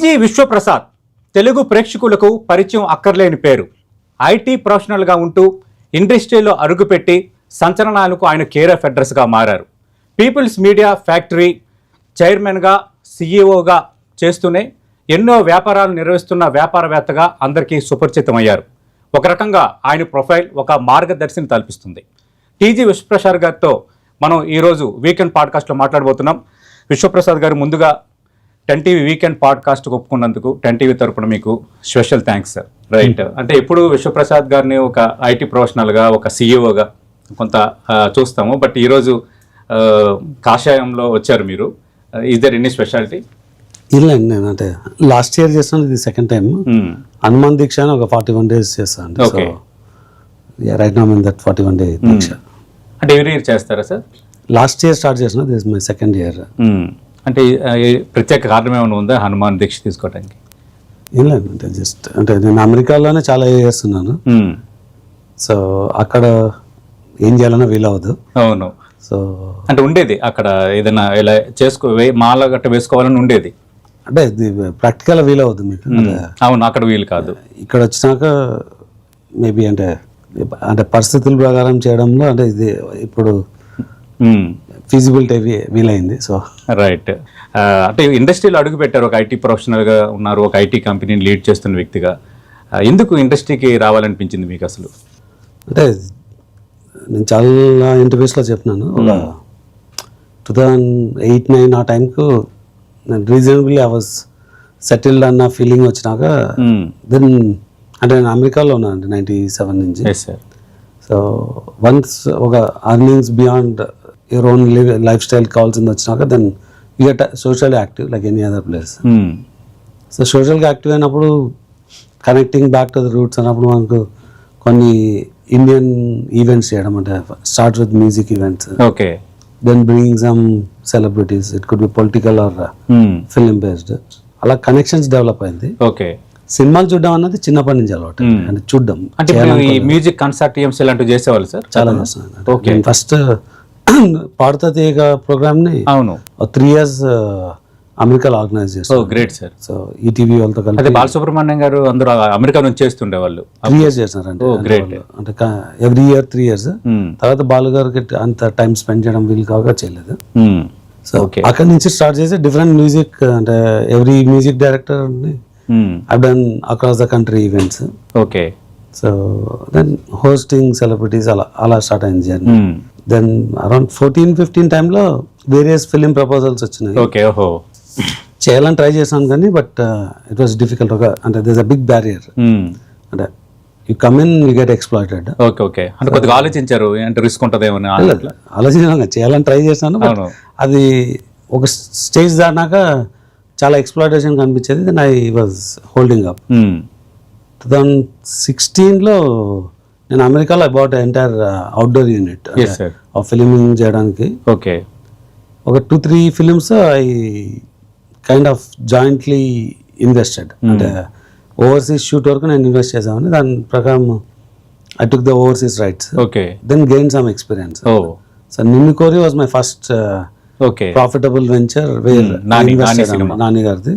TG Vishwaprasad Telugu ప్రేక్షకులకు పరిచయం అక్కర్లేని పేరు. ఐటీ ప్రొఫెషనల్గా ఉంటూ ఇండస్ట్రీలో అరుగుపెట్టి సంచలనాలకు ఆయన కేర్ ఆఫ్ అడ్రస్గా మారారు. పీపుల్స్ మీడియా ఫ్యాక్టరీ చైర్మన్గా, సీఈఓగా చేస్తూనే ఎన్నో వ్యాపారాలు నిర్వహిస్తున్న వ్యాపారవేత్తగా అందరికీ సుపరిచితమయ్యారు. ఒక రకంగా ఆయన ప్రొఫైల్ ఒక మార్గదర్శిని తలపిస్తుంది. టీజీ విశ్వప్రసాద్ గారితో మనం ఈరోజు వీకెండ్ పాడ్కాస్ట్లో మాట్లాడబోతున్నాం. విశ్వప్రసాద్ గారు, ముందుగా 10 టీవీ వీకెండ్ పాడ్కాస్ట్ ఒప్పుకున్నందుకు 10 టీవీ తరపున మీకు స్పెషల్ థ్యాంక్స్ సార్. రైట్, అంటే ఎప్పుడు విశ్వప్రసాద్ గారిని ఒక ఐటీ ప్రొఫెషనల్గా, ఒక సీఈఓగా కొంత చూస్తాము. బట్ ఈరోజు కాషాయంలో వచ్చారు మీరు. Is there any speciality? ఇల్లండి, నేను అంటే లాస్ట్ ఇయర్ చేస్తాను, ఇది సెకండ్ టైం. హనుమాన్ దీక్ష అని ఒక 41 days చేస్తాను. Okay, right now in that 41 day దీక్ష. అంటే ఎవ్రీ ఇయర్ చేస్తారా సార్? లాస్ట్ ఇయర్ స్టార్ట్ చేసిన, దిస్ మై సెకండ్ ఇయర్. అంటే ప్రత్యేక కారణం ఏమైనా ఉందా హనుమాన్ దీక్ష తీసుకోవడానికి? ఏం లేదు, అంటే జస్ట్ అంటే నేను అమెరికాలోనే చాలా ఇయర్స్ ఉన్నాను. సో అక్కడ ఏం చేయాలన్నా వీలవద్దు. అవును. సో అంటే ఉండేది అక్కడ ఏదైనా ఇలా మాల గట్ట వేసుకోవాలని ఉండేది. అంటే ఇది ప్రాక్టికల్ వీలవద్దు మీకు. అవును, అక్కడ వీలు కాదు. ఇక్కడ వచ్చినాక మేబీ అంటే పరిస్థితుల ప్రకారం చేయడంలో అంటే ఇది ఇప్పుడు ఫీజిబిలిటీ వీలైంది. సో రైట్, అంటే ఇండస్ట్రీలో అడుగు పెట్టారు, ఒక ఐటీ ప్రొఫెషనల్గా ఉన్నారు, ఒక ఐటీ కంపెనీని లీడ్ చేస్తున్న వ్యక్తిగా. ఎందుకు ఇండస్ట్రీకి రావాలనిపించింది మీకు అసలు? అంటే నేను చాలా ఇంటర్వ్యూస్లో చెప్పినాను, ఒక 2008-9 ఆ టైంకు నేను రీజనబుల్లీ ఐ వాజ్ సెటిల్డ్ అన్న ఫీలింగ్ వచ్చినాక దెన్ అంటే నేను అమెరికాలో ఉన్నాను 97 నుంచి. సో వన్స్ ఒక earnings beyond your own lifestyle కావాల్సింది వచ్చినాక then you get social active like any other place. So సోషల్గా యాక్టివ్ అయినప్పుడు connecting back to the roots అన్నప్పుడు మనకు కొన్ని ఇండియన్ ఈవెంట్స్ చేయడం, అంటే start with music events, okay, then bringing some celebrities, it could be political or film based. అలా connections develop అయింది. Okay, సినిమాలు చూడడం అన్నది చిన్నప్పటి నుంచి అలవాటు, అంటే చూడడం. అంటే మ్యూజిక్ కన్సర్టియమ్స్ ఇలాంటివి చేసేవాళ్ళు సార్? చాలా చేస్తున్నాను. ఫస్ట్ పాడుతా తీగ ప్రోగ్రామ్ని అవును 3 years అమెరికాలో ఆర్గనైజ్ చేస్తాను. Great sir. సో ఈటీవీ వాళ్ళతో కలిసి అదే బాలసుబ్రహ్మణ్యం గారు అందరూ అమెరికా నుంచి చేస్తుండే వాళ్ళు 3 years చేస్తున్నారంటే. గ్రేట్. అంటే ఎవ్రీ ఇయర్ 3 years. తర్వాత బాలు గారికి అంత టైం స్పెండ్ చేయడం వీలు కాగా చేయలేదు. సో అక్కడి నుంచి స్టార్ట్ చేసి డిఫరెంట్ మ్యూజిక్, అంటే every music director I done across the country events. Okay, so then hosting celebrities అలా స్టార్ట్ అయింది జర్నీ. దెన్ అరౌండ్ 14-15 టైంలో వేరియస్ ఫిలిం ప్రపోజల్స్ వచ్చినాయి. ఓకే, ఓహో, చేయాలని ట్రై చేశాను కానీ బట్ ఇట్ వాస్ డిఫికల్ట్. అంటే దిస్ అ బిగ్ బ్యారియర్, అంటే you come in you get exploited. Okay, okay, అంటే కొద్దిగా ఆలోచించారు, అంటే రిస్క్ ఉంటుందేమో ఆలోచించాను, చేయాలని ట్రై చేశాను. అది ఒక స్టేజ్ దాటినాక చాలా ఎక్స్‌ప్లాయిటేషన్ కనిపించేది. Then I was holding up. 2016లో నేను అమెరికాలో about entire outdoor unit filming చేయడానికి. ఓకే, ఒక 2-3 films I kind of jointly invested. అంటే ఓవర్సీస్ షూట్ వరకు నేను ఇన్వెస్ట్ చేసామని, దాని ప్రకారం I took the overseas rights. Okay, then gain some experience. So Ninnu Kori was my first profitable venture where Nani గారిది.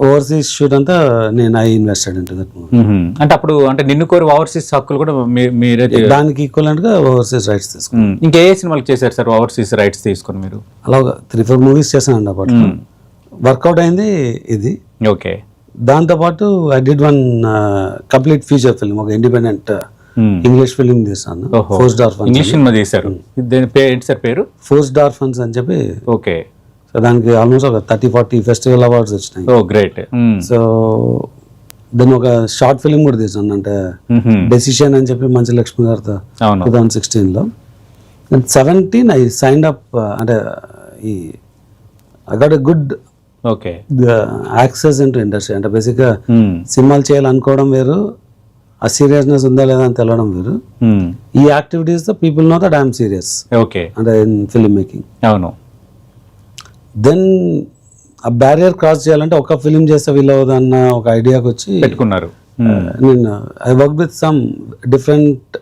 Overseas shoot అంతా నేను I invested into that movie. అంటే అప్పుడు అంటే నిన్ను కోరి ఓవర్సీస్ హక్కులు కూడా మీరే, దానికి ఈక్వలెంట్ గా ఓవర్సీస్ రైట్స్ తీసుకున్నాను. ఇంకా ఏ సినిమాలకు చేశారు సార్ ఓవర్సీస్ రైట్స్ తీసుకుని మీరు? అలా 3-4 మూవీస్ చేశానండి అప్పట్లో. వర్కౌట్ అయింది ఇది. ఓకే, దాంతోపాటు I did one complete feature film, ఒక ఇండిపెండెంట్ ఇంగ్లీష్ ఫిల్మ్ తీసాను, ఫోర్స్డ్ ఆర్ఫన్స్. ఇంగ్లీష్ సినిమా తీశారు, ఏంటి సార్ పేరు? ఫోర్స్డ్ ఆర్ఫన్స్ అని చెప్పి. ఓకే, సో దానికి ఆల్మోస్ట్ ఒక 30-40 ఫెస్టివల్ అవార్డ్స్ వచ్చినాయి. ఓ గ్రేట్. సో దాన్ని ఒక షార్ట్ ఫిల్మ్ కూడా తీసాను, అంటే డెసిషన్ అని చెప్పి మంచి లక్ష్మి గారితో 2016లో. 17 ఐ సైన్డ్ అప్, అంటే I got a good access into industry. అంటే బేసిక్గా సినిమాలు చేయాలనుకోవడం వేరు, ఆ సీరియస్నెస్ ఉందా లేదా అని తెలవడం వేరు. ఈ యాక్టివిటీస్ తో people know that I'm serious. Okay, అంటే ఇన్ ఫిల్మ్ మేకింగ్. అవును. దెన్ ఆ బ్యారియర్ క్రాస్ చేయాలంటే ఒక ఫిలిం చేస్తే వీలవుదన్న ఒక ఐడియాకి వచ్చి పెట్టుకున్నారు. నేను I work with some different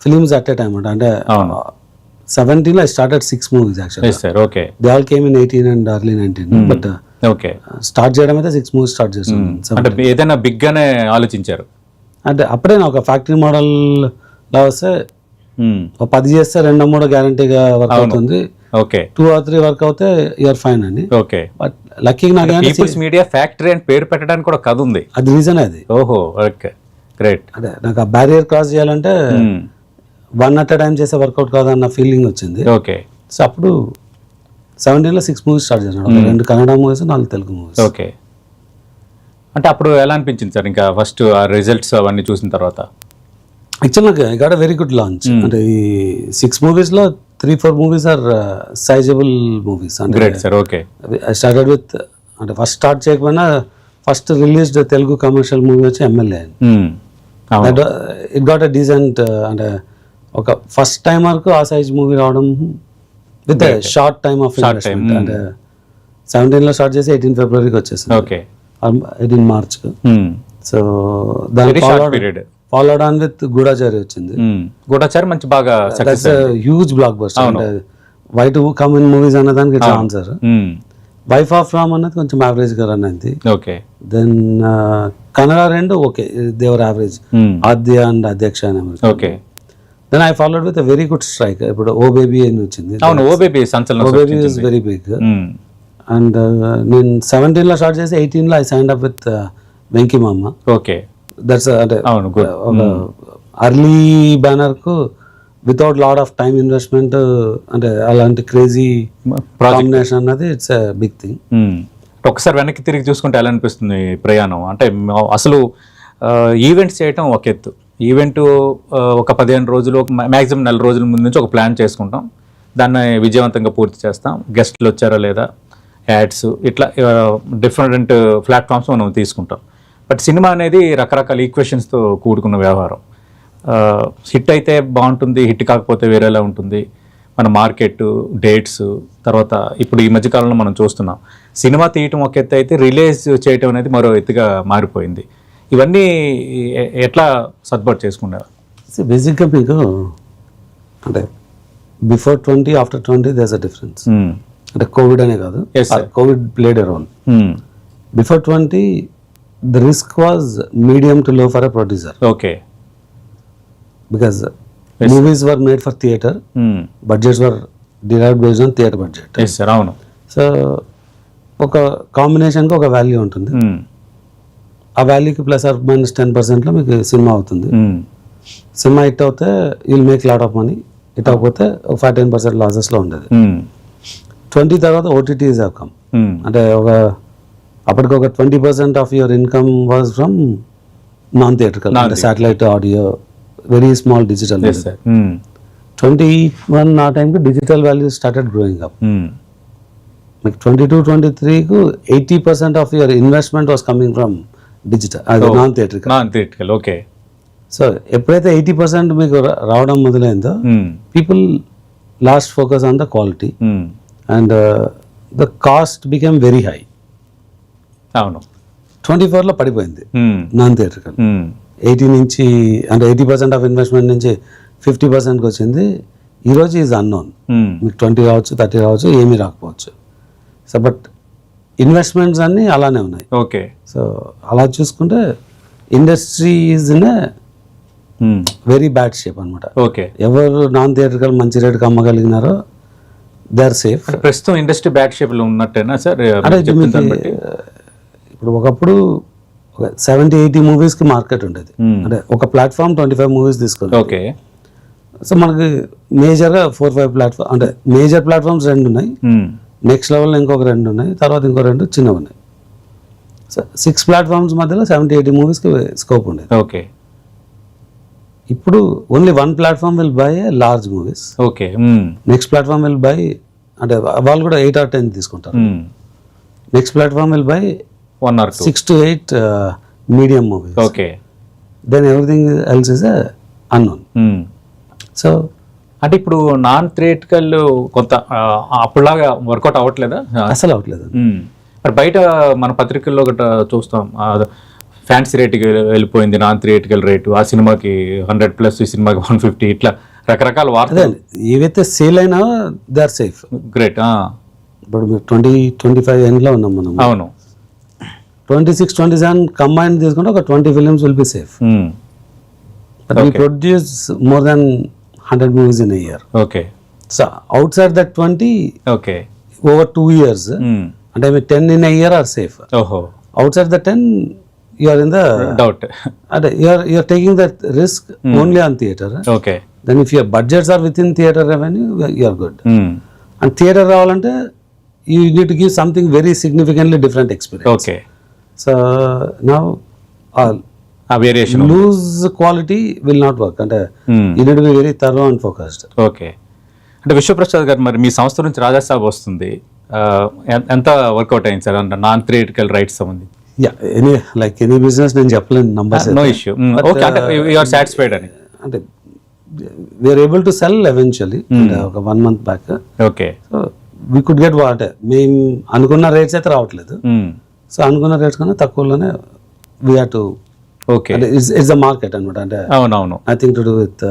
films at a time. అంటే 17లో I started 6 movies actually. Yes sir, okay. They all came in 18 and early 19. But okay. Start చేయడం అయితే 6 మూవీస్ స్టార్ట్ చేస్తాను. అంటే ఏదైనా బిగ్ గానే ఆలోచించారు. అంటే అప్పుడే ఒక ఫ్యాక్టరీ మోడల్ లా వస్తే ఒక 10 చేస్తే 2-3 గ్యారంటీగా వర్క్ అవుతుంది. ఓకే. 2 or 3 వర్క్ అవుతే యూఆర్ ఫైన్ అని. ఓకే. బట్ లక్కీగా నాకు పీపుల్స్ మీడియా ఫ్యాక్టరీ అని పేరు పెట్టడానికి కూడా కథ ఉంది. అది రీజన్ అది. ఓహో, ఓకే, గ్రేట్. అదే నాకు ఆ బ్యారియర్ క్రాస్ చేయాలంటే 1 at a time చేసే వర్కౌట్ కాదన్న ఫీలింగ్ వచ్చింది. ఓకే. సో అప్పుడు 17లో 6 మూవీస్ స్టార్ట్ చేశాను. 2 Kannada movies, 4 Telugu movies. Okay. అంటే అప్పుడు ఎలా అనిపించింది సార్ ఇంకా ఫస్ట్ ఆ రిజల్ట్స్ అవన్నీ చూసిన తర్వాత? యాక్చువల్ నాకు I got a very good launch. అంటే ఈ 6 మూవీస్లో 3-4 movies are sizable movies. Great sir. Okay. I started with, అంటే ఫస్ట్ స్టార్ట్ చేయకపోయినా first released Telugu commercial movie వచ్చి MLA. It got a decent, అంటే ఒక ఫస్ట్ టైమర్కు ఆ సైజ్ మూవీ రావడం with short time of investment. అంటే 17లో స్టార్ట్ చేసి 18 ఫిబ్రవరికి వచ్చేసింది. ఓకే. 18 మార్చ్కు. సో దాని ఫాలోడ్ ఆన్ విత్ గూఢాచారి వచ్చింది. గూఢాచారి మంచి బాగా హ్యూజ్ బ్లాక్ బస్టర్. అంటే why to come in movies అన్న దానికి ఇట్లా ఆన్సర్. వైఫ్ ఆఫ్ రామ్ అన్నది కొంచెం యావరేజ్ గా రన్ అయింది. Okay. Then Kannada 2 okay, Devara average. ఆద్య అండ్ అధ్యక్ష అని. Okay. Then I followed with very good strike. ఇప్పుడు ఓ బేబీ అని వచ్చింది. Oh baby is very big. And నేను 17లో స్టార్ట్ చేసి 18లో I signed up with Venky Mama. Okay. That's అంటే అర్లీ బ్యానర్ కు without lot of time investment, అంటే అలాంటి క్రేజీ కాంబినేషన్ అన్నది ఇట్స్ ఎ బిగ్ థింగ్. ఒకసారి వెనక్కి తిరిగి చూసుకుంటే ఎలా అనిపిస్తుంది ప్రయాణం? అంటే అసలు ఈవెంట్స్ చేయటం ఒక ఎత్తు. ఈవెంట్ ఒక 15 రోజులు, మ్యాక్సిమం 4 రోజుల ముందు నుంచి ఒక ప్లాన్ చేసుకుంటాం, దాన్ని విజయవంతంగా పూర్తి చేస్తాం. గెస్ట్లు వచ్చారా లేదా, యాడ్స్, ఇట్లా డిఫరెంట్ ప్లాట్ఫామ్స్ మనం తీసుకుంటాం. బట్ సినిమా అనేది రకరకాల ఈక్వేషన్స్తో కూడుకున్న వ్యవహారం. హిట్ అయితే బాగుంటుంది, హిట్ కాకపోతే వేరేలా ఉంటుంది. మన మార్కెట్, డేట్స్, తర్వాత ఇప్పుడు ఈ మధ్యకాలంలో మనం చూస్తున్నాం సినిమా తీయటం ఒక ఎత్తు అయితే రిలీజ్ చేయటం అనేది మరో ఎత్తుగా మారిపోయింది. ఇవన్నీ ఎట్లా సర్దుబాటు చేసుకున్నారు? బేసిక్గా మీకు అంటే before 20, after 20 there's a difference. అంటే కోవిడ్ అనే కాదు, covid played a role. Before 20 the risk was medium to low for a producer. Okay. Because movies were made for theatre. Budgets were derived based on theatre budget. Yes sir, avunu. So ఒక కాంబినేషన్కి ఒక value ఉంటుంది. ఆ వాల్యూకి plus are minus 10%లో మీకు cinema అవుతుంది. Cinema hit అవుతే will make lot of money, hit అవ్వకపోతే ఒక 5-10% లాసెస్లో ఉండేది. 20 తర్వాత ఓటీటీస్ హ్యావ్ కమ్. అంటే అప్పటికి ఒక 20% of your income was from non theatrical, అంటే satellite audio, very small digital. 21 ఆ టైంకి digital value started growing up. మీకు 22-23కు 80% of your investment was coming from digital, అది నాన్ థియేట్రికల్. ఓకే. సో ఎప్పుడైతే 80% మీకు రావడం మొదలైందో, people lost focus on the quality and the cost became very high. అవును. 24లో పడిపోయింది నాన్ థియేట్రికల్. 80 నుంచి, అంటే 80% ఆఫ్ ఇన్వెస్ట్మెంట్ నుంచి 50%కి వచ్చింది. ఈరోజు ఈజ్ అన్నోన్. మీకు 20 రావచ్చు, 30 రావచ్చు, ఏమీ రాకపోవచ్చు. సో బట్ ఇన్వెస్ట్మెంట్స్ అన్నీ అలానే ఉన్నాయి. ఓకే. సో అలా చూసుకుంటే industry is in a very bad shape అనమాట. ఓకే. ఎవరు నాన్ థియేట్రికల్ మంచి రేటుకి అమ్మగలిగినారో దే ఆర్ సేఫ్. ప్రస్తుతం ఇండస్ట్రీ బ్యాడ్ షేప్లో ఉన్నట్టేనా సార్? ఇప్పుడు ఒకప్పుడు 70-80 మూవీస్కి మార్కెట్ ఉండేది. అంటే ఒక ప్లాట్ఫామ్ 25 మూవీస్ తీసుకుంది. ఓకే. సో మనకి మేజర్గా 4-5 ప్లాట్ఫామ్, అంటే మేజర్ ప్లాట్ఫామ్స్ 2 ఉన్నాయి. నెక్స్ట్ లెవెల్లో ఇంకొక 2 ఉన్నాయి, తర్వాత ఇంకో 2 చిన్నవి ఉన్నాయి. సో 6 ప్లాట్ఫామ్స్ మధ్యలో 70-80 మూవీస్కి స్కోప్ ఉండేది. ఓకే. ఇప్పుడు only 1 platform will buy a large movies. Okay. Next platform will buy, అంటే వాళ్ళు కూడా 8 or 10 తీసుకుంటారు. Next platform will buy 1 or 2 6 to 8 medium movies. Okay. Then everything else is a unknown. So అంటే ఇప్పుడు non theatrical కొంత అప్పుడులాగా work out అవ్వట్లేదా? అసలు అవ్వట్లేదు. మరి బయట మన పత్రికల్లో గట్రా చూస్తాం, ఫ్యాన్సీ రేటుకి వెళ్ళిపోయింది నాన్ థియేట్రికల్ రేటు, ఆ సినిమాకి 100+, ఈ సినిమాకి 150, ఇట్లా రకరకాల వార్తలు. ఏవైతే సేల్ అయినా దే ఆర్ సేఫ్. గ్రేట్. ఇప్పుడు మీరు 20-25 ఎండ్లో ఉన్నాం మనం. అవును. 26-27 కంబైన్ తీసుకుంటే ఒక 20 films will be safe. But we produce more than 100 movies in a year. Okay. So out side that 20 okay over 2 years అంటే 10 in a year are safe. ఓహో. Out side the 10 you are in the doubt. అంటే you are taking that risk only on theater. Okay. Then if your budgets are within theater revenue, you are good. And theater రావాలంటే you need to give something very significantly different experience. Okay. So now ఆ variation lose quality will not work. అంటే you need to be very thorough and focused. Okay. అంటే విశ్వప్రసాద్ గారు, మరి మీ సంస్థ నుంచి రాజాసాబ్ వస్తుంది, ఎంత వర్కౌట్ అయింది సార్ అంటే నాన్ థియేటికల్ రైట్స్ సంబంధించి? ఎనీ బిజినెస్ నేను చెప్పలేను నంబర్స్. No issue. ఓకే. అంటే యు ఆర్ సాటిస్ఫైడ్ అని? అంటే we're able to sell eventually. ఒక 1 month back. Okay. So we could get what మేము అనుకున్న రేట్స్ అయితే రావట్లేదు. సో అనుకున్న రేట్స్ కన్నా తక్కువలోనే we have to. Okay. It's the market అనమాట. అంటే అవునవును. Nothing to do with.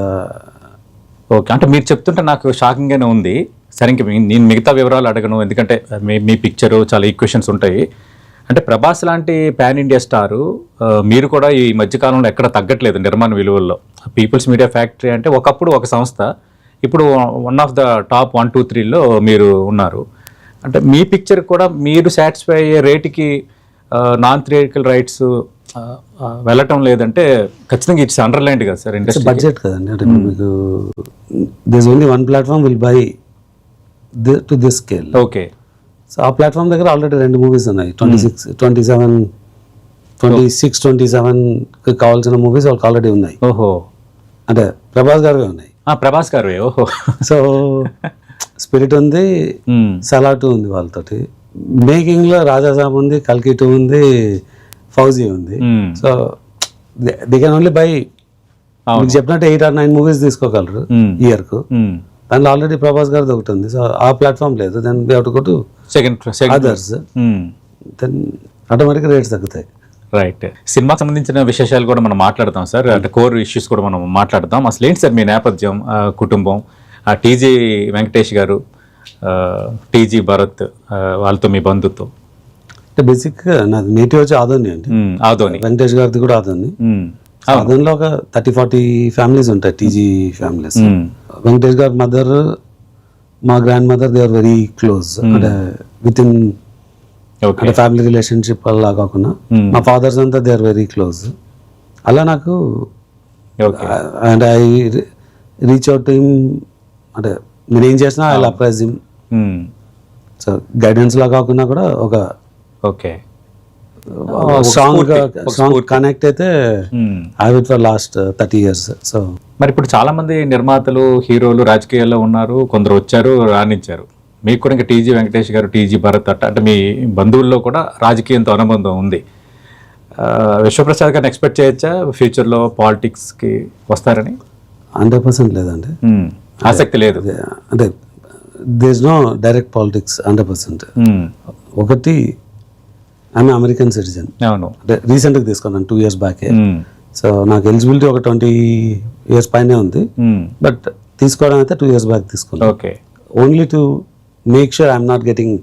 Okay. అంటే మీరు చెప్తుంటే నాకు షాకింగ్గానే ఉంది. సరే, ఇంక నేను మిగతా వివరాలు అడగను, ఎందుకంటే మీ పిక్చరు చాలా ఈక్వేషన్స్ ఉంటాయి. అంటే ప్రభాస్ లాంటి పాన్ ఇండియా స్టారు మీరు కూడా ఈ మధ్యకాలంలో ఎక్కడ తగ్గట్లేదు నిర్మాణ విలువల్లో. పీపుల్స్ మీడియా ఫ్యాక్టరీ అంటే ఒకప్పుడు ఒక సంస్థ, ఇప్పుడు వన్ ఆఫ్ ద టాప్ 1, 2, 3లో మీరు ఉన్నారు. అంటే మీ పిక్చర్ కూడా మీరు సాటిస్ఫై అయ్యే రేటుకి నాన్ థియేటికల్ రైట్స్ వెళ్ళటం లేదంటే ఖచ్చితంగా ఇట్స్ అండర్లైన్డ్ కదా సార్ ఇండస్ట్రీ. బడ్జెట్ కదండి. అంటే మీకు this only one platform will buy to this scale. Okay. So ఆ ప్లాట్ఫామ్ దగ్గర ఆల్రెడీ 2 మూవీస్ ఉన్నాయి. 26-27 కావాల్సిన మూవీస్ వాళ్ళకి ఆల్రెడీ ఉన్నాయి. ఓహో. అంటే ప్రభాస్ గారు ఉన్నాయి. ప్రభాస్ గారు. ఓహో. సో స్పిరిట్ ఉంది, సలాటు ఉంది వాళ్ళతోటి. మేకింగ్ లో రాజాసాబ్ ఉంది, కల్కి 2 ఉంది, ఫౌజీ ఉంది. So they can only by మీకు చెప్పినట్టు 8 or 9 మూవీస్ తీసుకోగలరు ఇయర్ కు. దాంట్లో ఆల్రెడీ ప్రభాస్ గారిది ఒకటి ఉంది. సో ఆ ప్లాట్ఫామ్ లేదు. Then we have to go to others. దెన్ ఆటోమేటిక్గా రేట్స్ తగ్గుతాయి. రైట్. సినిమాకి సంబంధించిన విశేషాలు కూడా మనం మాట్లాడతాం సార్. అంటే కోర్ ఇష్యూస్ కూడా మనం మాట్లాడతాం. అసలు ఏంటి సార్ మీ నేపథ్యం, కుటుంబం, టీజీ వెంకటేష్ గారు, టీజీ భరత్, వాళ్ళతో మీ బంధుత్వం? అంటే బేసిక్గా నాది నేటివ్ వచ్చి ఆదోని అండి. ఆదోని. వెంకటేష్ గారిది కూడా ఆదోని. ఆదోనిలో ఒక 30-40 ఫ్యామిలీస్ ఉంటాయి, టీజీ ఫ్యామిలీస్. వెంకటేష్ గారి మదర్, మా grandmother, they are very close. అంటే విత్ ఇన్ అంటే ఫ్యామిలీ రిలేషన్షిప్ అలా కాకుండా మా ఫాదర్స్ అంతా దే ఆర్ వెరీ క్లోజ్. అలా నాకు and I reach out him. అంటే నేను ఏం చేసినా I apprise him. So guidance లా కాకుండా కూడా ఒక ఓకే స్ట్రాంగ్ కనెక్ట్ అయితే I with for last 30 years. So మరి ఇప్పుడు చాలా మంది నిర్మాతలు, హీరోలు రాజకీయాల్లో ఉన్నారు, కొందరు వచ్చారు, రాణించారు. మీకు కూడా ఇంకా టీజీ వెంకటేష్ గారు, టీజీ భరత్ అంటే మీ బంధువుల్లో కూడా రాజకీయంతో అనుబంధం ఉంది. విశ్వప్రసాద్ గారిని ఎక్స్పెక్ట్ చేయొచ్చా ఫ్యూచర్లో పాలిటిక్స్కి వస్తారని? 100% లేదండి. ఆసక్తి లేదు. అంటే there is no direct politics 100%. ఒకటి ఆమె అమెరికన్ సిటిజన్. అవును. అంటే రీసెంట్గా తీసుకున్నాను 2 years బ్యాకే. సో నాకు ఎలిజిబిలిటీ ఒక 20 years పైనే ఉంది. బట్ తీసుకోవడం అయితే 2 years బ్యాక్ తీసుకున్నాను. Okay. Only to make sure I'm not getting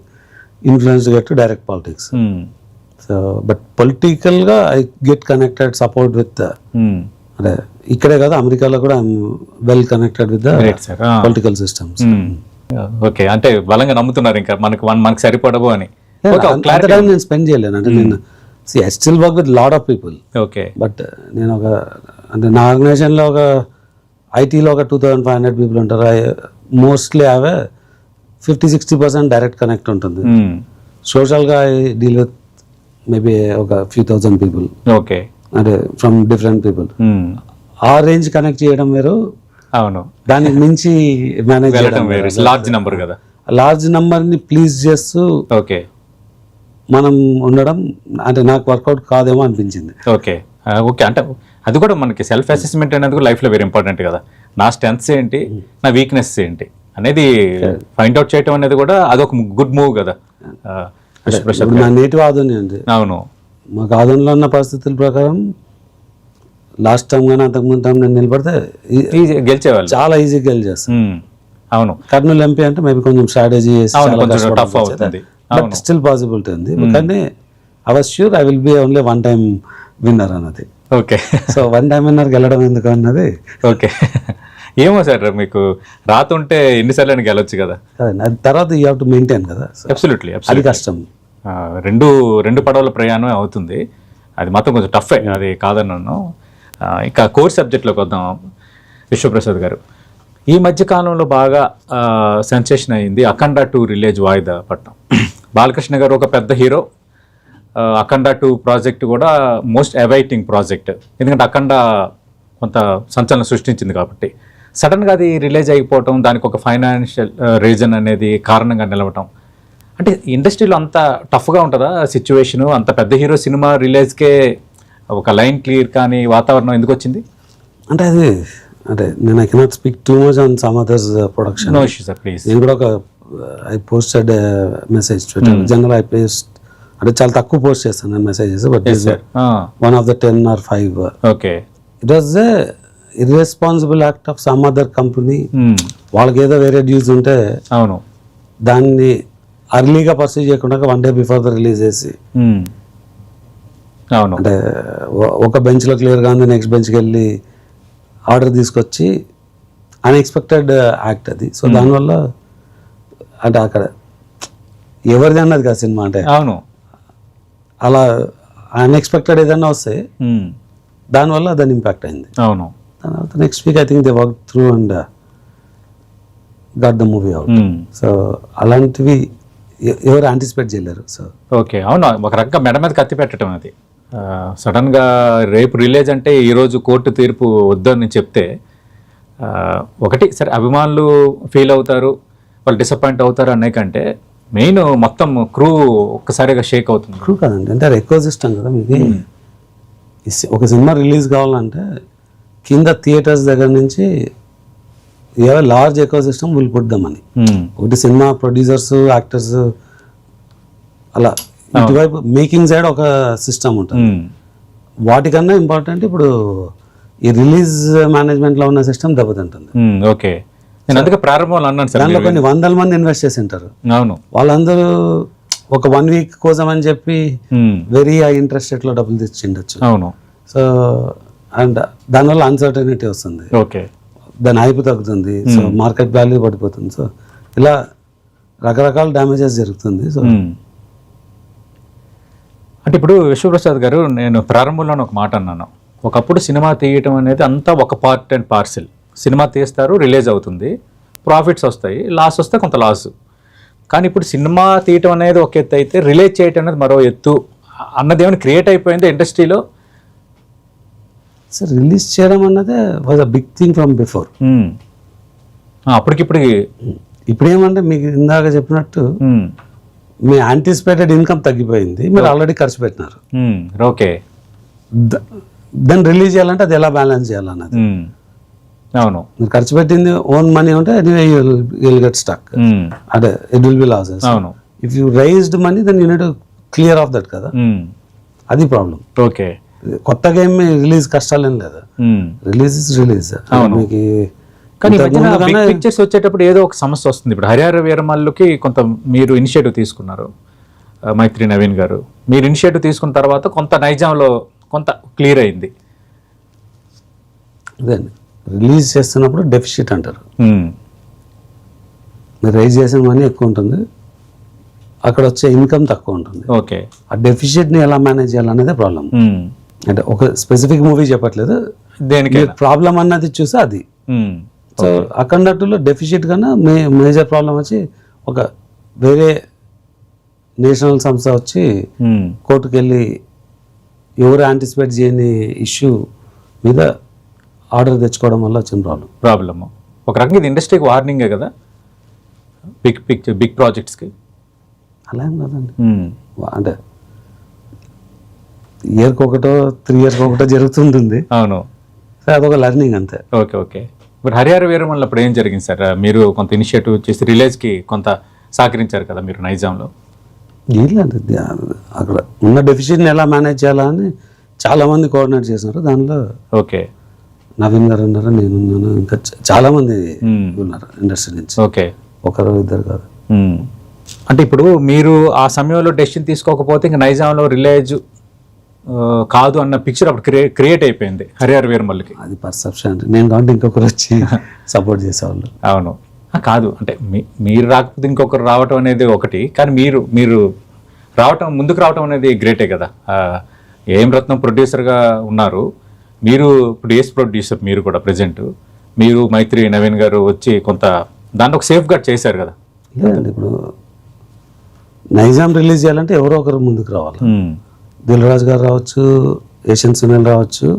influence get to direct politics. So but పొలిటికల్గా I get connected support with అంటే ఇక్కడే కదా అమెరికాలో కూడా I'm well connected with the political systems. Okay. అంటే బలంగా నమ్ముతున్నారు ఇంకా మనకు సరిపడవు అని. నేను స్పెండ్ చేయలేను. అంటే నేను I still work with lot of people. Okay. But నేను ఒక అంటే నా ఆర్గనైజేషన్లో ఒక ఐటీలో ఒక 2500 పీపుల్ ఉంటారు. మోస్ట్లీ హ్యావ్ 50-60% డైరెక్ట్ కనెక్ట్ ఉంటుంది. సోషల్గా ఐ డీల్ విత్ మేబీ ఒక few thousand పీపుల్. ఓకే. అంటే ఫ్రమ్ డిఫరెంట్ పీపుల్. ఆ రేంజ్ కనెక్ట్ చేయడం వేరు. అవును. దానికి మించి మేనేజ్ చేయడం వేరు. లార్జ్ నెంబర్ కదా. లార్జ్ నెంబర్ని ప్లీజ్ చేస్తూ ఓకే మనం ఉండడం అంటే నాకు వర్కౌట్ కాదేమో అనిపించింది. ఓకే. ఓకే. అంటే అది కూడా మనకి సెల్ఫ్ అసెస్మెంట్ అనేది కూడా లైఫ్లో వెరీ ఇంపార్టెంట్ కదా. నా స్ట్రెంగ్త్స్ ఏంటి, నా వీక్నెస్ ఏంటి అనేది ఫైండ్ అవుట్ చేయడం అనేది కూడా అదొక గుడ్ మూవ్ కదా. నా నేటివ్ ఆదోని అండి. అవును. మాకు ఆదోనిలో ఉన్న పరిస్థితుల ప్రకారం లాస్ట్ టైం కానీ అంతకుముందు టైం నేను నిలబడితే గెలిచేవాళ్ళు చాలా ఈజీగా గెలిచేస్తాను. అవును, కర్నూలు ఎంపీ అంటే మేబీ కొంచెం స్ట్రాటజీ అవును, కొంచెం టఫ్ అవుతుంది. బట్ స్టిల్ పాసిబిలిటీ ఉంది. కానీ I was sure I will B only one time winner అన్నది. ఓకే, సో వన్ టైం విన్నర్కి వెళ్ళడం ఎందుకు అన్నది. ఓకే, ఏమో సార్ మీకు రాతుంటే ఎన్నిసార్లు గెలవచ్చు కదా. కదండి, అది తర్వాత యూ హ్యావ్ టు మెయింటైన్ కదా. అబ్సల్యూట్లీ, అది కష్టం. రెండు పడవల ప్రయాణం అవుతుంది, అది మాత్రం కొంచెం టఫే, అది కాదన్నాను. ఇంకా కోర్ సబ్జెక్ట్లోకి వద్దాం. విశ్వప్రసాద్ గారు, ఈ మధ్య కాలంలో బాగా సెన్సేషన్ అయింది అఖండ 2 రిలీజ్ వాయిదా పట్టడం. బాలకృష్ణ గారు ఒక పెద్ద హీరో, అఖండ 2 ప్రాజెక్ట్ కూడా మోస్ట్ అవైటింగ్ ప్రాజెక్ట్, ఎందుకంటే అఖండ కొంత సంచలనం సృష్టించింది కాబట్టి. సడన్గా అది రిలీజ్ అయిపోవటం, దానికి ఒక ఫైనాన్షియల్ రీజన్ అనేది కారణంగా నిలవటం, అంటే ఇండస్ట్రీలో అంత టఫ్గా ఉంటుందా సిచ్యువేషను? అంత పెద్ద హీరో సినిమా రిలీజ్కే ఒక లైన్ క్లియర్ కానీ వాతావరణం ఎందుకు వచ్చింది? అంటే అది అంటే నేను I cannot speak too much on some others production. No issue sir, please. నేను కూడా ఒక I posted message twitter. General I post అంటే చాలా తక్కువ పోస్ట్ చేస్తాను నేను messages, but one of the 10 or 5. Okay, it was a irresponsible act of some other company. వాళ్ళకి ఏదో వేరే డ్యూస్ ఉంటే అవును, దాన్ని అర్లీగా పర్సీవ్ చేయకుండా 1 day బిఫోర్ ద రిలీజ్ చేసి, అవును, అంటే ఒక బెంచ్లో క్లియర్గా ఉంది, నెక్స్ట్ బెంచ్కి వెళ్ళి ఆర్డర్ తీసుకొచ్చి అన్ఎక్స్పెక్టెడ్ యాక్ట్ అది. సో దానివల్ల అంటే అక్కడ ఎవరిది అన్నది కాదు సినిమా, అంటే అవును, అలా అన్ఎక్స్పెక్టెడ్ ఏదైనా వస్తే దానివల్ల దాని ఇంపాక్ట్ అయింది. అవును, తర్వాత next week I think they work through and got the movie out. So అలాంటివి ఎవరు యాంటిసిపేట్ చేయలేరు. సో ఓకే, అవును, ఒక రకంగా మెడ మీద కత్తి పెట్టడం అది. సడన్గా రేపు రిలీజ్ అంటే ఈరోజు కోర్టు తీర్పు వద్దని చెప్తే, ఒకటి సరే అభిమానులు ఫీల్ అవుతారు, వాళ్ళు డిసప్పాయింట్ అవుతారు అనే కంటే మెయిన్ మొత్తం క్రూ ఒక్కసారిగా షేక్ అవుతుంది. క్రూ కాదండి, అంటే అది ఎక్కువ సిస్టమ్ కదా మీకు. ఒక సినిమా రిలీజ్ కావాలంటే కింద థియేటర్స్ దగ్గర నుంచి large eco system will put them అని. ఒకటి సినిమా ప్రొడ్యూసర్స్, యాక్టర్స్, అలా ఇటువైపు మేకింగ్ సైడ్ ఒక సిస్టమ్ ఉంటుంది. వాటికన్నా ఇంపార్టెంట్ ఇప్పుడు ఈ రిలీజ్ మేనేజ్మెంట్ లో ఉన్న సిస్టమ్ దెబ్బతింటుంది. ఓకే, నేను అందుకే ప్రారంభంలో అన్నాను సార్, దాంట్లో కొన్ని 100 మంది ఇన్వెస్ట్ చేసి ఉంటారు. అవును, వాళ్ళందరూ ఒక 1 week కోసం అని చెప్పి వెరీ హై ఇంట్రెస్ట్ రేట్ లో డబ్బులు తెచ్చిండొచ్చు. అవును, సో అండ్ దానివల్ల అన్సర్టనిటీ వస్తుంది. ఓకే, దాని హైప్ తగ్గుతుంది. సో మార్కెట్ వాల్యూ పడిపోతుంది. సో ఇలా రకరకాల డ్యామేజెస్ జరుగుతుంది. సో అంటే ఇప్పుడు విశ్వప్రసాద్ గారు, నేను ప్రారంభంలోనే ఒక మాట అన్నాను, ఒకప్పుడు సినిమా తీయటం అనేది అంతా ఒక పార్ట్ అండ్ పార్సిల్. సినిమా తీస్తారు, రిలీజ్ అవుతుంది, ప్రాఫిట్స్ వస్తాయి, లాస్ వస్తే కొంత లాస్. కానీ ఇప్పుడు సినిమా తీయటం అనేది ఒక ఎత్తు అయితే, రిలీజ్ చేయటం అనేది మరో ఎత్తు అన్నది ఏమైనా క్రియేట్ అయిపోయింది ఇండస్ట్రీలో? సార్ రిలీజ్ చేయడం అన్నదే was a big thing from before. అప్పటికిప్పుడు ఇప్పుడు ఏమంటే మీకు ఇందాక చెప్పినట్టు మీ యాంటిసిపేటెడ్ ఇన్కమ్ తగ్గిపోయింది, మీరు ఆల్రెడీ ఖర్చు పెట్టినారు. ఓకే, దాన్ని రిలీజ్ చేయాలంటే అది ఎలా బ్యాలెన్స్ చేయాలన్నది. అవును, మీరు ఖర్చు పెట్టింది ఓన్ మనీ ఉంటే యుల్ గెట్ స్టక్, అంటే ఇట్ విల్ బి లాసెస్. అవును, if you raised money then you need to clear of that కదా, అది ప్రాబ్లం. ఓకే, కొత్తగా ఏమి రిలీజ్ కష్టాలు ఏం లేదా, రిలీజ్ ఇస్ రిలీజ్. మీకు కానీ పిక్చర్స్ వచ్చేటప్పుడు ఏదో ఒక సమస్య వస్తుంది. ఇప్పుడు హరిహర వీరమల్లుకి కొంత మీరు ఇనిషియేటివ్ తీసుకున్నారు, మైత్రి నవీన్ గారు, మీరు ఇనిషియేటివ్ తీసుకున్న తర్వాత కొంత నైజాంలో కొంత క్లియర్ అయింది. అదే రిలీజ్ చేస్తున్నప్పుడు డెఫిసిట్ అంటారు. మీరు రైజ్ చేసిన మనీ ఎక్కువ ఉంటుంది, అక్కడ వచ్చే ఇన్కమ్ తక్కువ ఉంటుంది. ఓకే, ఆ డెఫిసిట్ని ఎలా మేనేజ్ చేయాలనేదే ప్రాబ్లం. అంటే ఒక స్పెసిఫిక్ మూవీ చెప్పట్లేదు, దేనికి ప్రాబ్లం అన్నది చూసి అది. సో అఖండ 2లో డెఫిసిట్ కన్నా మేజర్ ప్రాబ్లం వచ్చి ఒక వేరే నేషనల్ సంస్థ వచ్చి కోర్టుకు వెళ్ళి ఎవరు యాంటిసిపేట్ చేయని ఇష్యూ మీద ఆర్డర్ తెచ్చుకోవడం వల్ల వచ్చిన ప్రాబ్లం. ఒక రకంగా ఇది ఇండస్ట్రీకి వార్నింగే కదా, బిగ్ ప్రాజెక్ట్స్కి. అలా ఏం కదండి, అంటే ఇయర్కి ఒకటో 3 years ఒకటో జరుగుతుంటుంది. అవును, సార్ అదొక లెర్నింగ్ అంతే. Okay, okay. ఇప్పుడు హరిహర వీరమల్లు అప్పుడు ఏం జరిగింది సార్? మీరు కొంత ఇనిషియేటివ్ చేసి రిలీజ్కి కొంత సహకరించారు కదా మీరు నైజాంలో. ఏంటంటే అక్కడ ఉన్న డెఫిసిట్ని ఎలా మేనేజ్ చేయాలా అని చాలామంది కోఆర్డినేట్ చేసినారు. దానిలో ఓకే నవీన్ గారు ఉన్నారు, నేనున్నాను, ఇంకా చాలా మంది ఉన్నారు ఇండస్ట్రీ నుంచి, ఓకే, ఒకరు ఇద్దరు కాదు. అంటే ఇప్పుడు మీరు ఆ సమయంలో డెసిషన్ తీసుకోకపోతే ఇంకా నైజాంలో రిలేజ్ కాదు అన్న పిక్చర్ అప్పుడు క్రియేట్ అయిపోయింది హరిహర వీరమల్లుకి. అది పర్సెప్షన్. నేను కాబట్టి ఇంకొకరు వచ్చి సపోర్ట్ చేసేవాళ్ళు. అవును, కాదు అంటే మీరు రాకపోతే ఇంకొకరు రావటం అనేది ఒకటి, కానీ మీరు రావటం, ముందుకు రావటం అనేది గ్రేటే కదా. ఏం రత్నం ప్రొడ్యూసర్గా ఉన్నారు, మీరు ఇప్పుడు ఏస్ ప్రొడ్యూసర్, మీరు కూడా ప్రజెంట్ మీరు మైత్రి నవీన్ గారు వచ్చి కొంత దాంట్లో ఒక సేఫ్ గార్డ్ చేశారు కదా. లేదండి, ఇప్పుడు నైజాం రిలీజ్ చేయాలంటే ఎవరో ఒకరు ముందుకు రావాలి. దిల్ రాజు గారు రావచ్చు, ఏషియన్ సునీల్ రావచ్చు,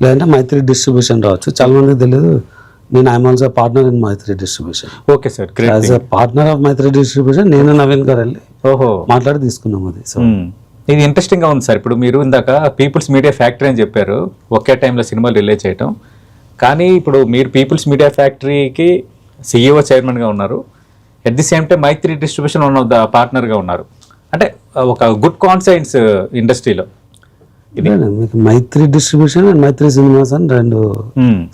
లేదంటే మైత్రి డిస్ట్రిబ్యూషన్ రావచ్చు. చాలా మందికి తెలియదు, నేను I'm also partner in Mythri distribution. Okay sir, as a partner of Mythri distribution నేను నవీన్ గారు వెళ్ళి మాట్లాడి తీసుకున్నాం అది. సో ఇది ఇంట్రెస్టింగ్గా ఉంది సార్. ఇప్పుడు మీరు ఇందాక పీపుల్స్ మీడియా ఫ్యాక్టరీ అని చెప్పారు, ఒకే టైంలో సినిమాలు రిలీజ్ చేయటం. కానీ ఇప్పుడు మీరు పీపుల్స్ మీడియా ఫ్యాక్టరీకి CEO చైర్మన్గా ఉన్నారు, at the same time Mythri distribution one of the పార్ట్నర్గా ఉన్నారు. అంటే ఒక గుడ్ కాన్సైన్స్ ఇండస్ట్రీలో. మీకు Mythri distribution and Mythri cinemas అని 2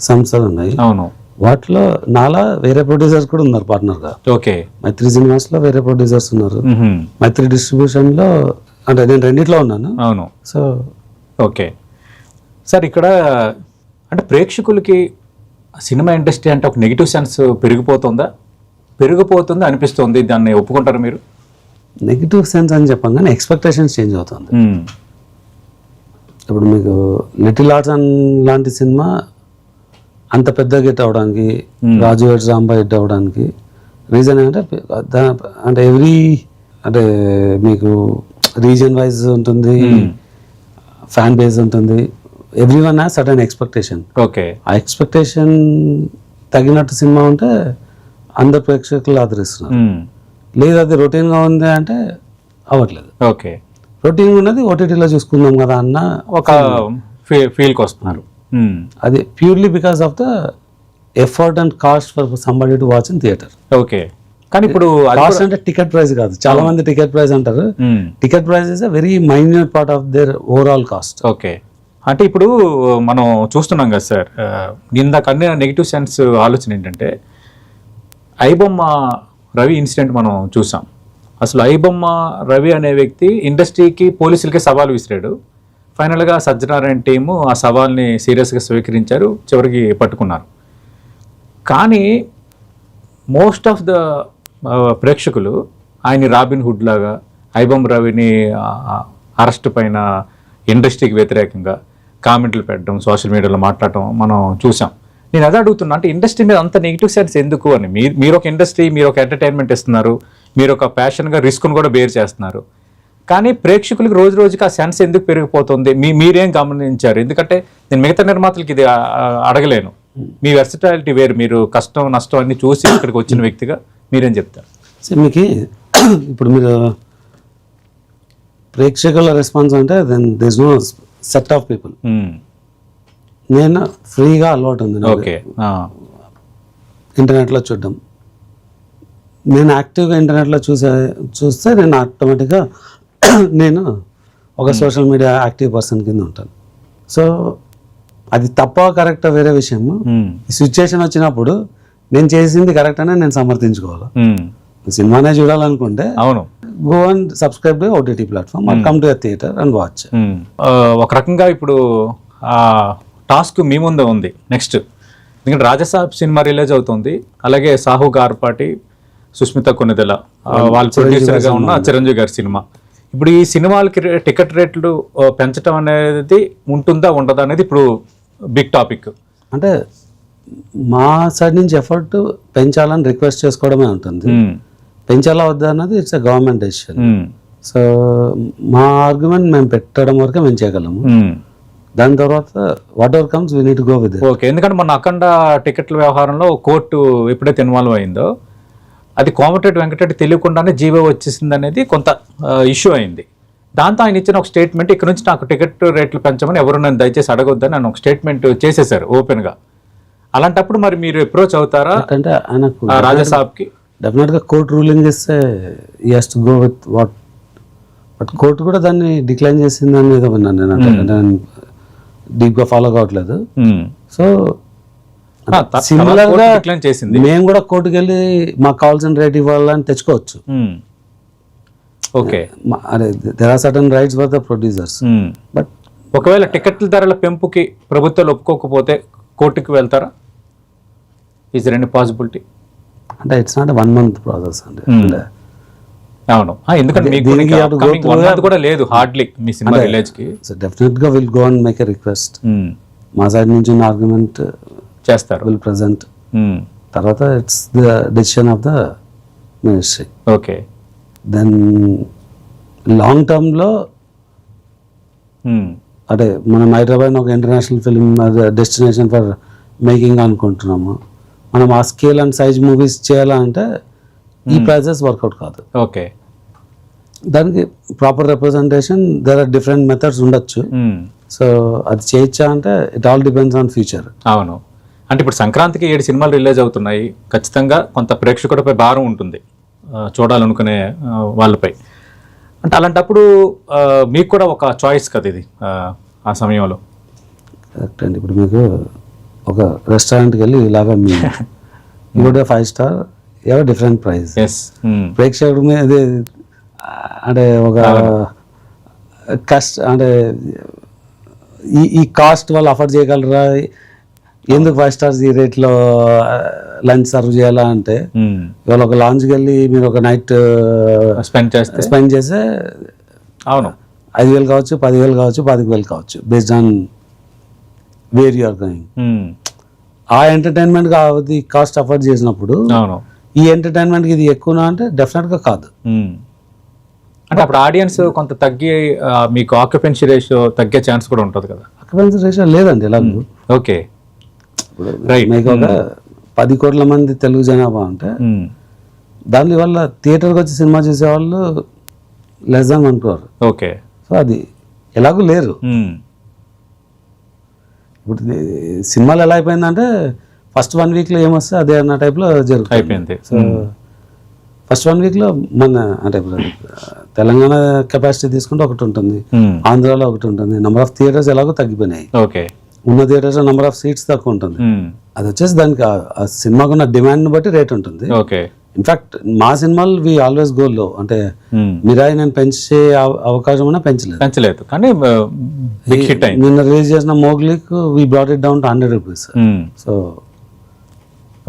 సంస్థలు ఉన్నాయి. అవును, వాటిలో నాలా వేరే ప్రొడ్యూసర్స్ కూడా ఉన్నారు పార్ట్నర్గా. ఓకే, మైత్రి సినిమాస్ లో వేరే ప్రొడ్యూసర్స్ ఉన్నారు, మైత్రి డిస్ట్రిబ్యూషన్ లో అంటే నేను రెండిట్లో ఉన్నాను. అవును. సో ఓకే సార్, ఇక్కడ అంటే ప్రేక్షకులకి సినిమా ఇండస్ట్రీ అంటే ఒక నెగిటివ్ సెన్స్ పెరిగిపోతుందా అనిపిస్తుంది, దాన్ని ఒప్పుకుంటారు మీరు? నెగిటివ్ సెన్స్ అని చెప్పాం కానీ ఎక్స్పెక్టేషన్స్ చేంజ్ అవుతుంది. ఇప్పుడు మీకు లిటిల్ ఆర్ట్స్ లాంటి సినిమా అంత పెద్ద హిట్ అవడానికి, రాజు వెడ్స్ రాంబాయ్ హిట్ అవడానికి రీజన్ ఏంటంటే అంటే అంటే మీకు రీజన్ వైజ్ ఉంటుంది, ఫ్యాన్ బేస్ ఉంటుంది, everyone has certain expectation. Okay, ఆ ఎక్స్పెక్టేషన్ తగినట్టు సినిమా ఉంటే అందరు ప్రేక్షకులు ఆదరిస్తున్నారు. లేదు అది రొటీన్గా ఉంది అంటే అవ్వట్లేదు. ఓకే, రొటీన్ ఉన్నది ఓటీటీలో చూసుకుందాం కదా అన్న ఒక ఫీల్కి వస్తున్నారు. అది purely because of the effort and cost for somebody to watch in theatre. Okay, కానీ ఇప్పుడు కాస్ట్ అంటే టికెట్ ప్రైస్ కాదు. చాలా మంది టికెట్ ప్రైస్ అంటారు. Ticket price is a very minute part of their overall cost. Okay, అంటే ఇప్పుడు మనం చూస్తున్నాం కదా సార్, ఇందాక అన్ని నెగిటివ్ సెన్స్ ఆలోచన ఏంటంటే ఐబొమ్మ రవి ఇన్సిడెంట్ మనం చూసాం. అసలు ఐబొమ్మ రవి అనే వ్యక్తి ఇండస్ట్రీకి, పోలీసులకి సవాల్ విసిరాడు. ఫైనల్గా సజ్జనారాయణ టీము ఆ సవాల్ని సీరియస్గా స్వీకరించారు, చివరికి పట్టుకున్నారు. కానీ మోస్ట్ ఆఫ్ ద ప్రేక్షకులు ఆయన్ని రాబిన్ హుడ్ లాగా, ఐబొమ్మ రవిని అరెస్ట్ పైన ఇండస్ట్రీకి వ్యతిరేకంగా కామెంట్లు పెట్టడం, సోషల్ మీడియాలో మాట్లాడటం మనం చూసాం. నేను అదే అడుగుతున్నా, అంటే ఇండస్ట్రీ మీద అంత నెగిటివ్ సెన్స్ ఎందుకు అని. మీరు ఒక ఇండస్ట్రీ, మీరు ఒక ఎంటర్టైన్మెంట్ ఇస్తున్నారు, మీరు ఒక ప్యాషన్గా రిస్క్ను కూడా బేర్ చేస్తున్నారు. కానీ ప్రేక్షకులకి రోజు రోజుకి ఆ సెన్స్ ఎందుకు పెరిగిపోతుంది? మీరేం గమనించారు? ఎందుకంటే నేను మిగతా నిర్మాతలకి ఇది అడగలేను. మీ వెర్సటాలిటీ వేరు, మీరు కష్టం నష్టం అన్ని చూసి ఇక్కడికి వచ్చిన వ్యక్తిగా మీరేం చెప్తారు? మీకు ఇప్పుడు మీరు ప్రేక్షకుల రెస్పాన్స్ అంటే then there is no set of people. నేను ఫ్రీగా అలవాటు ఉంది. ఓకే, ఇంటర్నెట్లో చూడడం, నేను యాక్టివ్గా ఇంటర్నెట్లో చూస్తే నేను ఆటోమేటిక్గా నేను ఒక సోషల్ మీడియా యాక్టివ్ పర్సన్ కింద ఉంటాను. సో అది తప్ప కరెక్టా వేరే విషయము. ఈ సిచ్యుయేషన్ వచ్చినప్పుడు నేను చేసింది కరెక్ట్ అనే నేను సమర్థించుకోవాలి. సినిమానే చూడాలనుకుంటే అవును, go and subscribe to OTT platform or come to a theatre and watch. ఒక రకంగా ఇప్పుడు ఆ టాస్క్ మీ ముందే ఉంది నెక్స్ట్. ఎందుకంటే రాజసాబ్ సినిమా రిలీజ్ అవుతుంది, అలాగే సాహు గార్పాటి, సుస్మిత కొనిదెల వాళ్ళ ప్రొడ్యూసర్గా ఉన్న చిరంజీవి గారి సినిమా. ఇప్పుడు ఈ సినిమాలకి టికెట్ రేట్లు పెంచడం అనేది ఉంటుందా ఉండదా అనేది ఇప్పుడు బిగ్ టాపిక్. అంటే మా సైడ్ నుంచి ఎఫర్ట్ పెంచాలని రిక్వెస్ట్ చేసుకోవడమే ఉంటుంది. పెంచాలా వద్దా అన్నది it's a government decision. So మా ఆర్గ్యుమెంట్ మేము పెట్టడం వరకే మేము చేయగలము. దాని తర్వాత what ever comes we need to go with it. Okay, ఎందుకంటే మన అఖండ టికెట్ల వ్యవహారంలో కోర్టు ఎప్పుడైతే ఇన్వాల్వ్ అయిందో అది కోమటిరెడ్డి వెంకటరెడ్డి తెలియకుండానే జీవో వచ్చేసింది అనేది కొంత ఇష్యూ అయింది. దాంతో ఆయన ఇచ్చిన ఒక స్టేట్మెంట్, ఇక్కడ నుంచి నాకు టికెట్ రేట్లు పెంచమని ఎవరు నన్ను దయచేసి అడగొద్దని నన్ను ఒక స్టేట్మెంట్ చేసేసారు ఓపెన్గా. అలాంటప్పుడు మరి మీరు అప్రోచ్ అవుతారా? అంటే ఆయనకు రాజాసాబ్కి డెఫినెట్గా కోర్టు రూలింగ్ ఇస్తే he has to go with what, but court కూడా దాన్ని డిక్లైన్ చేసిందని ఏదో విన్నాను నేను. అంటే డీప్గా ఫాలో కావట్లేదు. సో తర్వాత సిమిలర్ కోర్టు గా decline చేసింది. మేము కూడా కోర్టుకు వెళ్ళి మాకు కావాల్సిన రేట్ ఇవ్వాలని తెచ్చుకోవచ్చు. ఓకే. అదే there are certain rights for the producers. But ఒకవేళ టికెట్ల ధరల పెంపుకి ప్రభుత్వాలు ఒప్పుకోకపోతే కోర్టుకి వెళ్తారా? Is there any possibility? అంటే ఇట్స్ నాట్ 1 month ప్రాసెస్ అండి. అంటే అవును, ఎందుకంటే మీకు దీనికి ఇంకా you have to go upcoming through 1 month కూడా లేదు హార్డ్లీ మీ సినిమా రిలీజ్ కి. సో డెఫినెట్ గా will go and make a request. మా సైడ్ నుంచి ఆర్గ్యుమెంట్ చేస్తారు. Will present. తర్వాత it's the decision of the ministry. Okay. Then long టర్మ్లో అంటే మనం హైదరాబాద్ ఒక international film destination for making అనుకుంటున్నాము. మనం ఆ స్కేల్ అండ్ సైజ్ మూవీస్ చేయాలంటే ఈ ప్రైజెస్ వర్కౌట్ కాదు. ఓకే. దానికి proper representation there are different methods ఉండొచ్చు. సో అది చేయొచ్చా అంటే it all depends on future. అవును, అంటే ఇప్పుడు సంక్రాంతికి 7 సినిమాలు రిలీజ్ అవుతున్నాయి. ఖచ్చితంగా కొంత ప్రేక్షకుడిపై భారం ఉంటుంది చూడాలనుకునే వాళ్ళపై. అంటే అలాంటప్పుడు మీకు కూడా ఒక చాయిస్ కదా ఇది ఆ సమయంలో. కరెక్ట్ అండి. ఇప్పుడు మీకు ఒక రెస్టారెంట్కి వెళ్ళి ఇలాగా మీ ఇంకోటి 5 star ఏవో డిఫరెంట్ ప్రైస్. ప్రేక్షకుడి మీద అంటే ఒక అంటే ఈ కాస్ట్ వాళ్ళు అఫోర్డ్ చేయగలరా, ఎందుకు 5 stars ఈ రేట్లో లంచ్ సర్వ్ చేయాలా అంటే ఇవాళ ఒక లాంచ్కి వెళ్ళి మీరు ఒక నైట్ స్పెండ్ చేస్తే అవును 5,000 కావచ్చు, 10,000 కావచ్చు, 15,000 కావచ్చు, based on where you're going. ఆ ఎంటర్టైన్మెంట్గా అది కాస్ట్ అఫోర్డ్ చేసినప్పుడు అవును ఈ ఎంటర్టైన్మెంట్కి ఇది ఎక్కువనా అంటే డెఫినెట్గా కాదు. అంటే అప్పుడు ఆడియన్స్ కొంత తగ్గి మీకు ఆక్యుపెన్సీ రేషియో తగ్గే ఛాన్స్ కూడా ఉంటుంది కదా. ఆక్యుపెన్సీ రేషియో లేదండి ఎలాగో. ఓకే. మీకు ఒక 10 కోట్ల మంది తెలుగు జనాభా అంటే దాని వల్ల థియేటర్కి వచ్చి సినిమా చూసేవాళ్ళు less than 1 crore. Okay. So అది ఎలాగూ లేరు. ఇప్పుడు సినిమాలు ఎలా అయిపోయిందంటే ఫస్ట్ 1 weekలో ఏమొస్తే అదే అన్న టైప్లో జరుగుతుంది అయిపోయింది. సో ఫస్ట్ 1 weekలో మన అంటే ఇప్పుడు తెలంగాణ కెపాసిటీ తీసుకుంటే ఒకటి ఉంటుంది, ఆంధ్రాలో ఒకటి ఉంటుంది. నెంబర్ ఆఫ్ థియేటర్స్ ఎలాగో తగ్గిపోయినాయి. ఓకే. ఉన్న థియేటర్స్ నెంబర్ ఆఫ్ సీట్స్ తక్కువ ఉంటుంది. అది వచ్చేసి దానికి ఆ సినిమాకు ఉన్న డిమాండ్ని బట్టి రేట్ ఉంటుంది. ఓకే. ఇన్ఫాక్ట్ మా సినిమాలు వి ఆల్వేస్ గో లో. అంటే మిరాయి నేను పెంచే అవకాశం ఉన్నా పెంచలేదు కానీ నిన్న రిలీజ్ చేసిన మోగ్లీక్ we brought it down to 100 rupees. So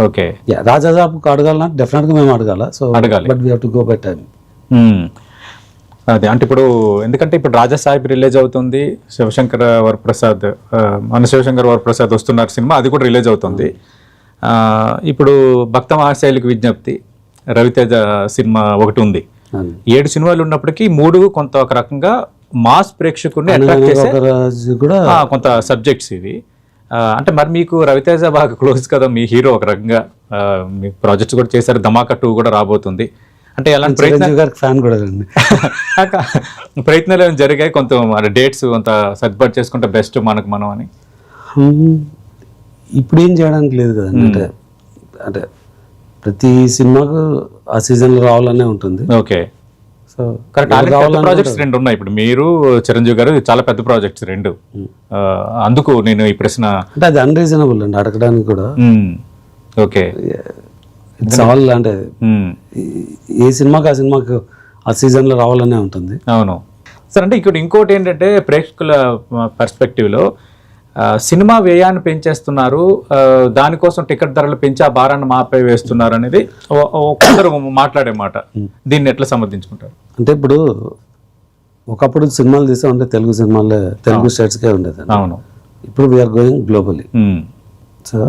okay. రాజాజాబ్కి అడగాలంటే డెఫినెట్గా మేము అడగాల. సో అడగాలి. But we have to go by time. అదే అంటే ఇప్పుడు ఎందుకంటే ఇప్పుడు రాజా సాహిబ్ రిలీజ్ అవుతుంది, శివశంకర్ వరప్రసాద్ మన శివశంకర్ వరప్రసాద్ వస్తున్నారు సినిమా, అది కూడా రిలీజ్ అవుతుంది. ఇప్పుడు భక్త మహాశైలికి విజ్ఞప్తి రవితేజ సినిమా ఒకటి ఉంది. 7 సినిమాలు ఉన్నప్పటికీ 3 కొంత ఒక రకంగా మాస్ ప్రేక్షకుడిని అట్రాక్ట్ చేసే కొంత సబ్జెక్ట్స్ ఇవి. అంటే మరి మీకు రవితేజ బాగా క్లోజ్ కదా, మీ హీరో ఒక రకంగా, మీ ప్రాజెక్ట్స్ కూడా చేశారు. ధమాకా 2 కూడా రాబోతుంది. అంటే ఎలాంటి ప్రయత్నాలు ఏమైనా జరిగాయి కొంత డేట్స్ కొంత సర్దుబాటు చేసుకుంటే బెస్ట్ మనకు మనం అని? ఇప్పుడు ఏం చేయడానికి లేదు కదండి. అంటే ప్రతి సినిమాకు ఆ సీజన్లో రావాలనే ఉంటుంది. ఓకే. So correct. ప్రాజెక్ట్స్ 2 ఉన్నాయి ఇప్పుడు, మీరు చిరంజీవి గారు, చాలా పెద్ద ప్రాజెక్ట్స్ 2. అందుకు నేను ఈ ప్రశ్న. అంటే అది అన్రీజనబుల్ అండి అడగడానికి కూడా. ఓకే. ఇట్స్ ఆల్ అంటే ఏ సినిమాకి ఆ సినిమాకు ఆ సీజన్లో రావాలనే ఉంటుంది. అవును సార్. అంటే ఇక్కడ ఇంకోటి ఏంటంటే ప్రేక్షకుల పర్స్పెక్టివ్లో సినిమా వ్యయాన్ని పెంచేస్తున్నారు, దానికోసం టికెట్ ధరలు పెంచి ఆ భారాన్ని మాపై వేస్తున్నారు అనేది కొందరు మాట్లాడే మాట. దీన్ని ఎట్లా సమర్థించుకుంటారు? అంటే ఇప్పుడు ఒకప్పుడు సినిమాలు తీసామంటే తెలుగు సినిమాలే తెలుగు స్టేట్స్కే ఉండేది. అవును. ఇప్పుడు వీఆర్ గోయింగ్ గ్లోబలీ. సో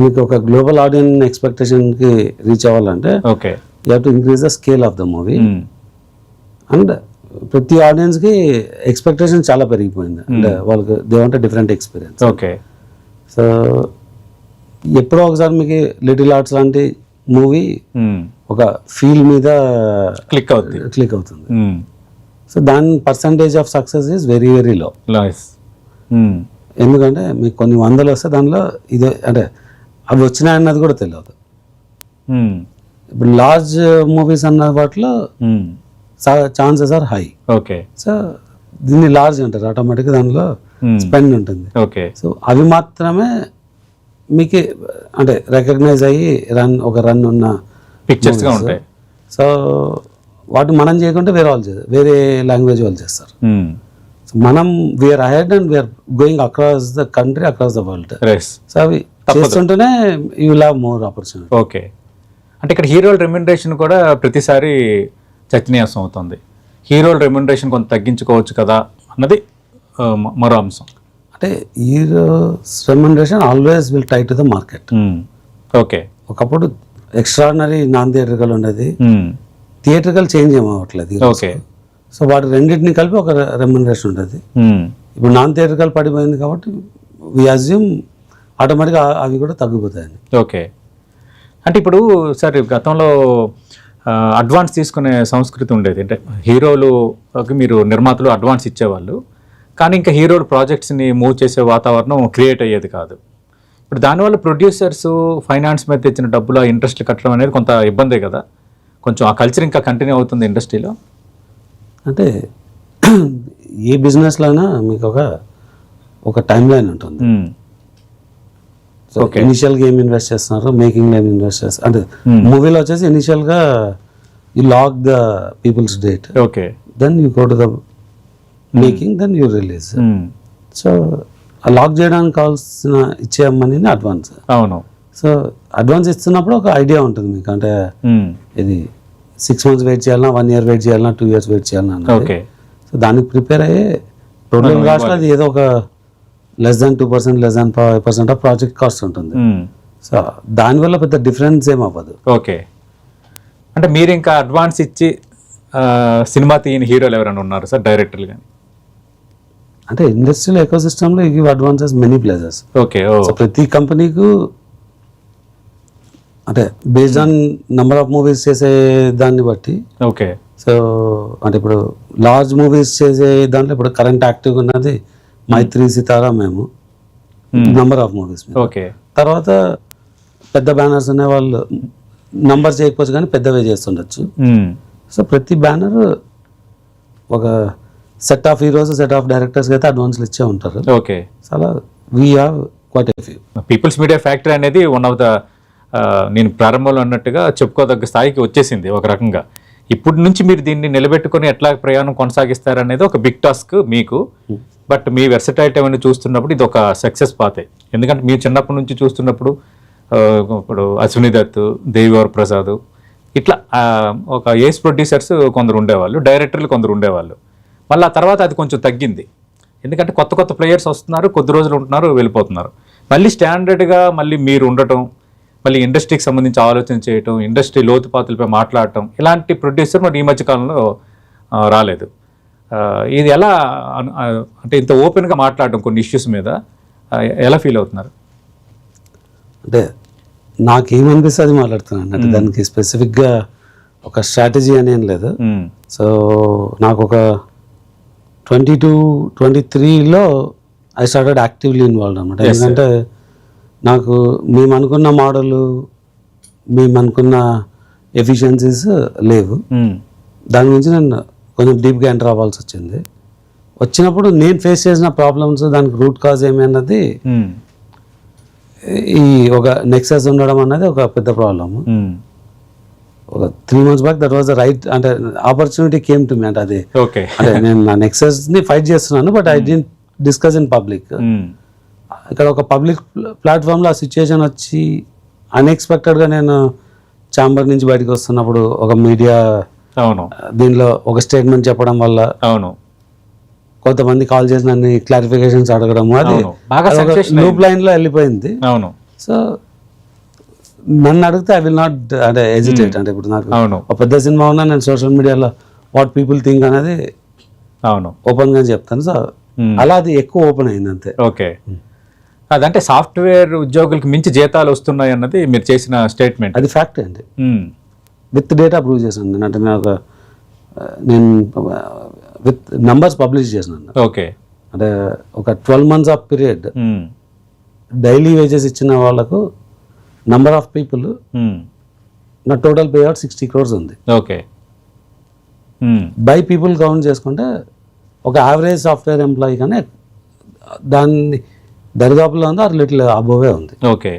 మీకు ఒక గ్లోబల్ ఆడియన్స్ ఎక్స్పెక్టేషన్కి రీచ్ అవ్వాలంటే okay you have to increase the scale of the movie. And ప్రతి ఆడియన్స్కి ఎక్స్పెక్టేషన్ చాలా పెరిగిపోయింది. అంటే వాళ్ళకి they want different experience. Okay. So ఎప్పుడో ఒకసారి మీకు లిటిల్ ఆర్ట్స్ లాంటి మూవీ ఒక ఫీల్ మీద క్లిక్ అవుతుంది. సో దాని percentage of success is very very low. ఎందుకంటే మీకు కొన్ని వందలు వస్తే దానిలో ఇది అంటే అవి వచ్చినాయన్నది కూడా తెలియదు. ఇప్పుడు లార్జ్ మూవీస్ అన్న వాటిలో chances are high. Okay. So దీన్ని లార్జ్ అంటారు, ఆటోమేటిక్గా దానిలో స్పెండ్ ఉంటుంది. ఓకే. సో అవి మాత్రమే మీకు అంటే రికగ్నైజ్ అయ్యి ఒక రన్ ఉన్న పిక్చర్స్గా ఉంటాయి. సో వాటి మనం చేయకుంటే వేరే వాళ్ళు చేస్తారు, వేరే లాంగ్వేజ్ వాళ్ళు చేస్తారు. సో మనం we're ahead and we're going across the country, across the world. So అవి చేస్తుంటేనే you will have more opportunity. Okay, అంటే ఇక్కడ హీరోల రెమ్యునరేషన్ కూడా ప్రతిసారి చర్చనీయాంశం అవుతుంది. హీరోల రెమ్యునరేషన్ కొంత తగ్గించుకోవచ్చు కదా అన్నది మరో అంశం. అంటే heroes remuneration always will tie to the market. Okay, ఒకప్పుడు ఎక్స్ట్రాడినరీ నాన్ థియేటర్కల్ ఉండేది, థియేటర్కల్ చేంజ్ ఏమవ్వట్లేదు. ఓకే, సో వాటి రెండింటిని కలిపి ఒక రెమ్యునరేషన్ ఉంటుంది. ఇప్పుడు నాన్ థియేటర్కల్ పడిపోయింది కాబట్టి వి అజ్యూమ్ ఆటోమేటిక్గా అవి కూడా తగ్గిపోతాయని. ఓకే, అంటే ఇప్పుడు సార్ గతంలో అడ్వాన్స్ తీసుకునే సంస్కృతి ఉండేది. అంటే హీరోలుకి మీరు నిర్మాతలు అడ్వాన్స్ ఇచ్చేవాళ్ళు, కానీ ఇంకా హీరోలు ప్రాజెక్ట్స్ని మూవ్ చేసే వాతావరణం క్రియేట్ అయ్యేది కాదు. ఇప్పుడు దానివల్ల ప్రొడ్యూసర్స్ ఫైనాన్స్ మీద తెచ్చిన డబ్బులు ఆ ఇంట్రెస్ట్లు కట్టడం అనేది కొంత ఇబ్బందే కదా. కొంచెం ఆ కల్చర్ ఇంకా కంటిన్యూ అవుతుంది ఇండస్ట్రీలో. అంటే ఏ బిజినెస్లో అయినా మీకు ఒక టైం లైన్ ఉంటుంది. సో ఇనిషియల్గా ఏం ఇన్వెస్ట్ చేస్తున్నారు, మేకింగ్లో ఏం ఇన్వెస్ట్ చేస్తారు. అంటే మూవీలో వచ్చేసి ఇనిషియల్గా you lock the peoples date, okay, then you go to the making, then you release. So ఆ లాక్ చేయడానికి కావాల్సిన ఇచ్చే మనీని అడ్వాన్స్. అవును. సో అడ్వాన్స్ ఇస్తున్నప్పుడు ఒక ఐడియా ఉంటుంది మీకు, అంటే ఇది 6 months వెయిట్ చేయాలన్నా, 1 year వెయిట్ చేయాలన్నా, 2 years వెయిట్ చేయాలన్నా. ఓకే, సో దానికి ప్రిపేర్ అయ్యే టోటల్ కాస్ట్ అది ఏదో ఒక less than 2%, less than 5% of project cost ఉంటుంది. సో దానివల్ల పెద్ద డిఫరెన్స్ ఏం అవ్వదు. ఓకే, అంటే మీరు ఇంకా అడ్వాన్స్ ఇచ్చి సినిమా తీయని హీరోలు ఎవరైనా ఉన్నారు సార్, డైరెక్టర్లు కానీ? అంటే ఇండస్ట్రియల్ ఎకో సిస్టంలో you give advances many places. Okay, so ప్రతి కంపెనీకు అంటే based on number of movies చేసే దాన్ని బట్టి. ఓకే, సో అంటే ఇప్పుడు లార్జ్ మూవీస్ చేసే దాంట్లో ఇప్పుడు కరెంట్ యాక్టివ్ ఉన్నది మైత్రి, సితారా, మేము నెంబర్ ఆఫ్ మూవీస్. ఓకే, తర్వాత పెద్ద బ్యానర్స్ ఉన్న వాళ్ళు నంబర్ చేయకపోవచ్చు కానీ పెద్దవే చేస్తుండొచ్చు. సో ప్రతి బ్యానర్ ఒక set of heroes, set of డైరెక్టర్స్కి అయితే అడ్వాన్స్లు ఇచ్చే ఉంటారు. ఓకే, సో అలా we have quite a few. People's Media Factory అనేది వన్ ఆఫ్ ద నేను ప్రారంభంలో అన్నట్టుగా చెప్పుకోదగ్గ స్థాయికి వచ్చేసింది ఒక రకంగా. ఇప్పటి నుంచి మీరు దీన్ని నిలబెట్టుకొని ఎట్లా ప్రయాణం కొనసాగిస్తారనేది ఒక బిగ్ టాస్క్ మీకు. బట్ మీ వెర్సటైలిటీ అవన్నీ చూస్తున్నప్పుడు ఇది ఒక సక్సెస్ పాతే. ఎందుకంటే మీరు చిన్నప్పటి నుంచి చూస్తున్నప్పుడు ఇప్పుడు అశ్విని దత్, దేవివర్ ప్రసాద్, ఇట్లా ఒక ఏస్ ప్రొడ్యూసర్స్ కొందరు ఉండేవాళ్ళు, డైరెక్టర్లు కొందరు ఉండేవాళ్ళు. మళ్ళీ ఆ తర్వాత అది కొంచెం తగ్గింది, ఎందుకంటే కొత్త కొత్త ప్లేయర్స్ వస్తున్నారు, కొద్ది రోజులు ఉంటున్నారు, వెళ్ళిపోతున్నారు. మళ్ళీ స్టాండర్డ్గా మళ్ళీ మీరు ఉండటం, మళ్ళీ ఇండస్ట్రీకి సంబంధించి ఆలోచన చేయటం, ఇండస్ట్రీ లోతుపాతులపై మాట్లాడటం, ఇలాంటి ప్రొడ్యూసర్ మరి ఈ మధ్యకాలంలో రాలేదు. ఇది ఎలా అంటే ఇంత ఓపెన్గా మాట్లాడటం కొన్ని ఇష్యూస్ మీద ఎలా ఫీల్ అవుతున్నారు? అంటే నాకేమనిపిస్తే అది మాట్లాడుతున్నాను. అంటే దానికి స్పెసిఫిక్గా ఒక స్ట్రాటజీ అని ఏం లేదు. సో నాకు ఒక 22-23లో ఐ స్టార్టెడ్ యాక్టివ్లీ ఇన్వాల్వ్ అనమాట. ఎందుకంటే నాకు మేము అనుకున్న మోడల్, మేము అనుకున్న ఎఫిషియన్సీస్ లేవు. దాని గురించి నేను కొంచెం డీప్గా ఎంటర్ అవ్వాల్సి వచ్చింది. వచ్చినప్పుడు నేను ఫేస్ చేసిన ప్రాబ్లమ్స్, దానికి రూట్ కాజ్ ఏమి అన్నది ఈ ఒక నెక్సస్ ఉండడం అన్నది ఒక పెద్ద ప్రాబ్లమ్. ఒక 3 months back that was the right, అంటే ఆపర్చునిటీ కేమ్ టు మీ. అంటే అది అంటే నేను నా నెక్సస్ని ఫైట్ చేస్తున్నాను, but I didn't discuss in public. ఇక్కడ ఒక పబ్లిక్ ప్లాట్ఫామ్లో ఆ సిచ్యుయేషన్ వచ్చి అన్ఎక్స్పెక్టెడ్గా నేను ఛాంబర్ నుంచి బయటకు వస్తున్నప్పుడు ఒక మీడియా దీనిలో ఒక స్టేట్మెంట్ చెప్పడం వల్ల కొంతమంది కాల్ చేసి నన్ను క్లారిఫికేషన్స్ అడగడం, అది లూప్ లైన్లో వెళ్ళిపోయింది. సో నన్ను అడిగితే ఐ విల్ నాట్ అంటే హెజిటేట్. అంటే ఇప్పుడు నాకు ఒక పెద్ద సినిమా ఉన్నా నేను సోషల్ మీడియాలో వాట్ పీపుల్ థింక్ అనేది ఓపెన్గా చెప్తాను. సో అలా అది ఎక్కువ ఓపెన్ అయింది అంతే. ఓకే, అదంటే సాఫ్ట్వేర్ ఉద్యోగులకి మించి జీతాలు వస్తున్నాయి అన్నది మీరు చేసిన స్టేట్మెంట్. అది ఫ్యాక్ట్ అండి, విత్ డేటా ప్రూవ్ చేశాను. అంటే నేను విత్ నంబర్స్ పబ్లిష్ చేసినాను. ఓకే, అంటే ఒక 12 months of period daily wages ఇచ్చిన వాళ్ళకు నంబర్ ఆఫ్ పీపుల్ నా టోటల్ పే అవుట్ 60 crores ఉంది. ఓకే, బై పీపుల్ కౌంట్ చేసుకుంటే ఒక యావరేజ్ సాఫ్ట్వేర్ ఎంప్లాయీ కానీ దాన్ని దరిదాపులో ఉంది ఆర్ లిటిల్ అబోవే ఉంది. ఓకే.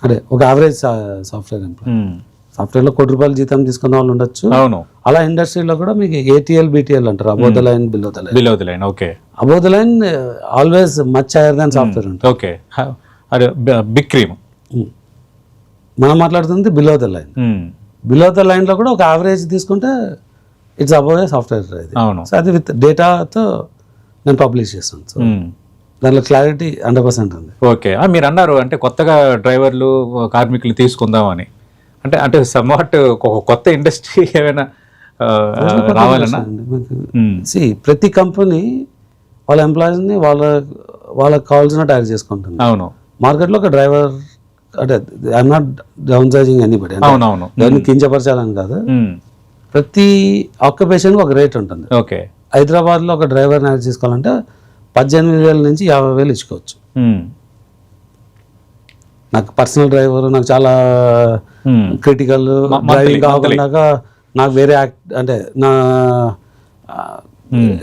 అంటే ఒక యావరేజ్ సాఫ్ట్వేర్ ఎంప్లాయీ, సాఫ్ట్వేర్లో ₹1,00,00,000 జీతం తీసుకున్న వాళ్ళు ఉండొచ్చు. అవును. అలా ఇండస్ట్రీలో కూడా మీకు ATL BTL అంటారు, above the line below the line. Below the line. Okay. Above the line always much higher than software ఉంటుంది. ఓకే. అదే బిగ్ క్రీమ్. మనం మాట్లాడుతుంది below the line. Below the లైన్లో కూడా ఒక యావరేజ్ తీసుకుంటే ఇట్స్ అబౌవ్ ఏ సాఫ్ట్వేర్ ఇది. అవును. సో అది విత్ డేటాతో నేను పబ్లిష్ చేస్తాను. సో దాంట్లో క్లారిటీ 100% ఉంది. ఓకే. మీరు అన్నారు అంటే కొత్తగా డ్రైవర్లు కార్మికులు తీసుకుందామని, అంటే అంటే సమ్వాట్ ఒక కొత్త ఇండస్ట్రీ ఏమైనా రావాలన్నా ప్రతి కంపెనీ వాళ్ళ ఎంప్లాయీస్ని వాళ్ళకి కావాల్సిన టైర్ చేసుకుంటుంది. అవును. మార్కెట్లో ఒక డ్రైవర్, అంటే I'm not down sizing anybody, అవునవును, దాన్ని కించపరచాలని కాదు, ప్రతి ఆక్యుపేషన్కి ఒక రేట్ ఉంటుంది. ఓకే. హైదరాబాద్లో ఒక డ్రైవర్ని హైర్ చేసుకోవాలంటే 18,000 నుంచి 50,000 ఇచ్చుకోవచ్చు. నాకు పర్సనల్ డ్రైవర్, నాకు చాలా క్రిటికల్ డ్రైవింగ్ కాకుండా నాకు వేరే అంటే నా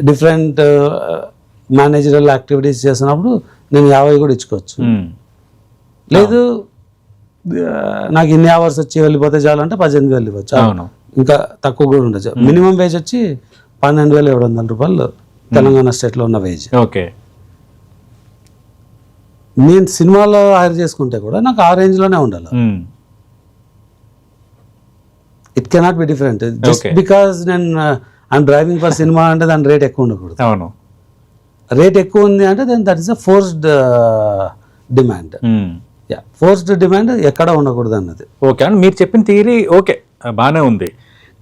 డిఫరెంట్ మేనేజరల్ యాక్టివిటీస్ చేసినప్పుడు నేను 50 కూడా ఇచ్చుకోవచ్చు. లేదు నాకు ఇన్ని అవర్స్ వచ్చి వెళ్ళిపోతే చాలంటే 18,000 ఇవ్వచ్చు. ఇంకా తక్కువ కూడా ఉండొచ్చు. మినిమం వేజ్ వచ్చి ₹12,700 తెలంగాణ స్టేట్లో ఉన్న వేజ్. ఓకే. నేను సినిమాలో హైర్ చేసుకుంటే కూడా నాకు ఆ రేంజ్లోనే ఉండాలి. It cannot be different just because నేను ఐఎమ్ డ్రైవింగ్ ఫర్ సినిమా అంటే దాని రేట్ ఎక్కువ ఉండకూడదు. అవును. రేట్ ఎక్కువ ఉంది అంటే then that is a forced demand. Forced demand ఎక్కడ ఉండకూడదు అన్నది. ఓకే. అండ్ మీరు చెప్పిన థియరీ ఓకే, బాగానే ఉంది.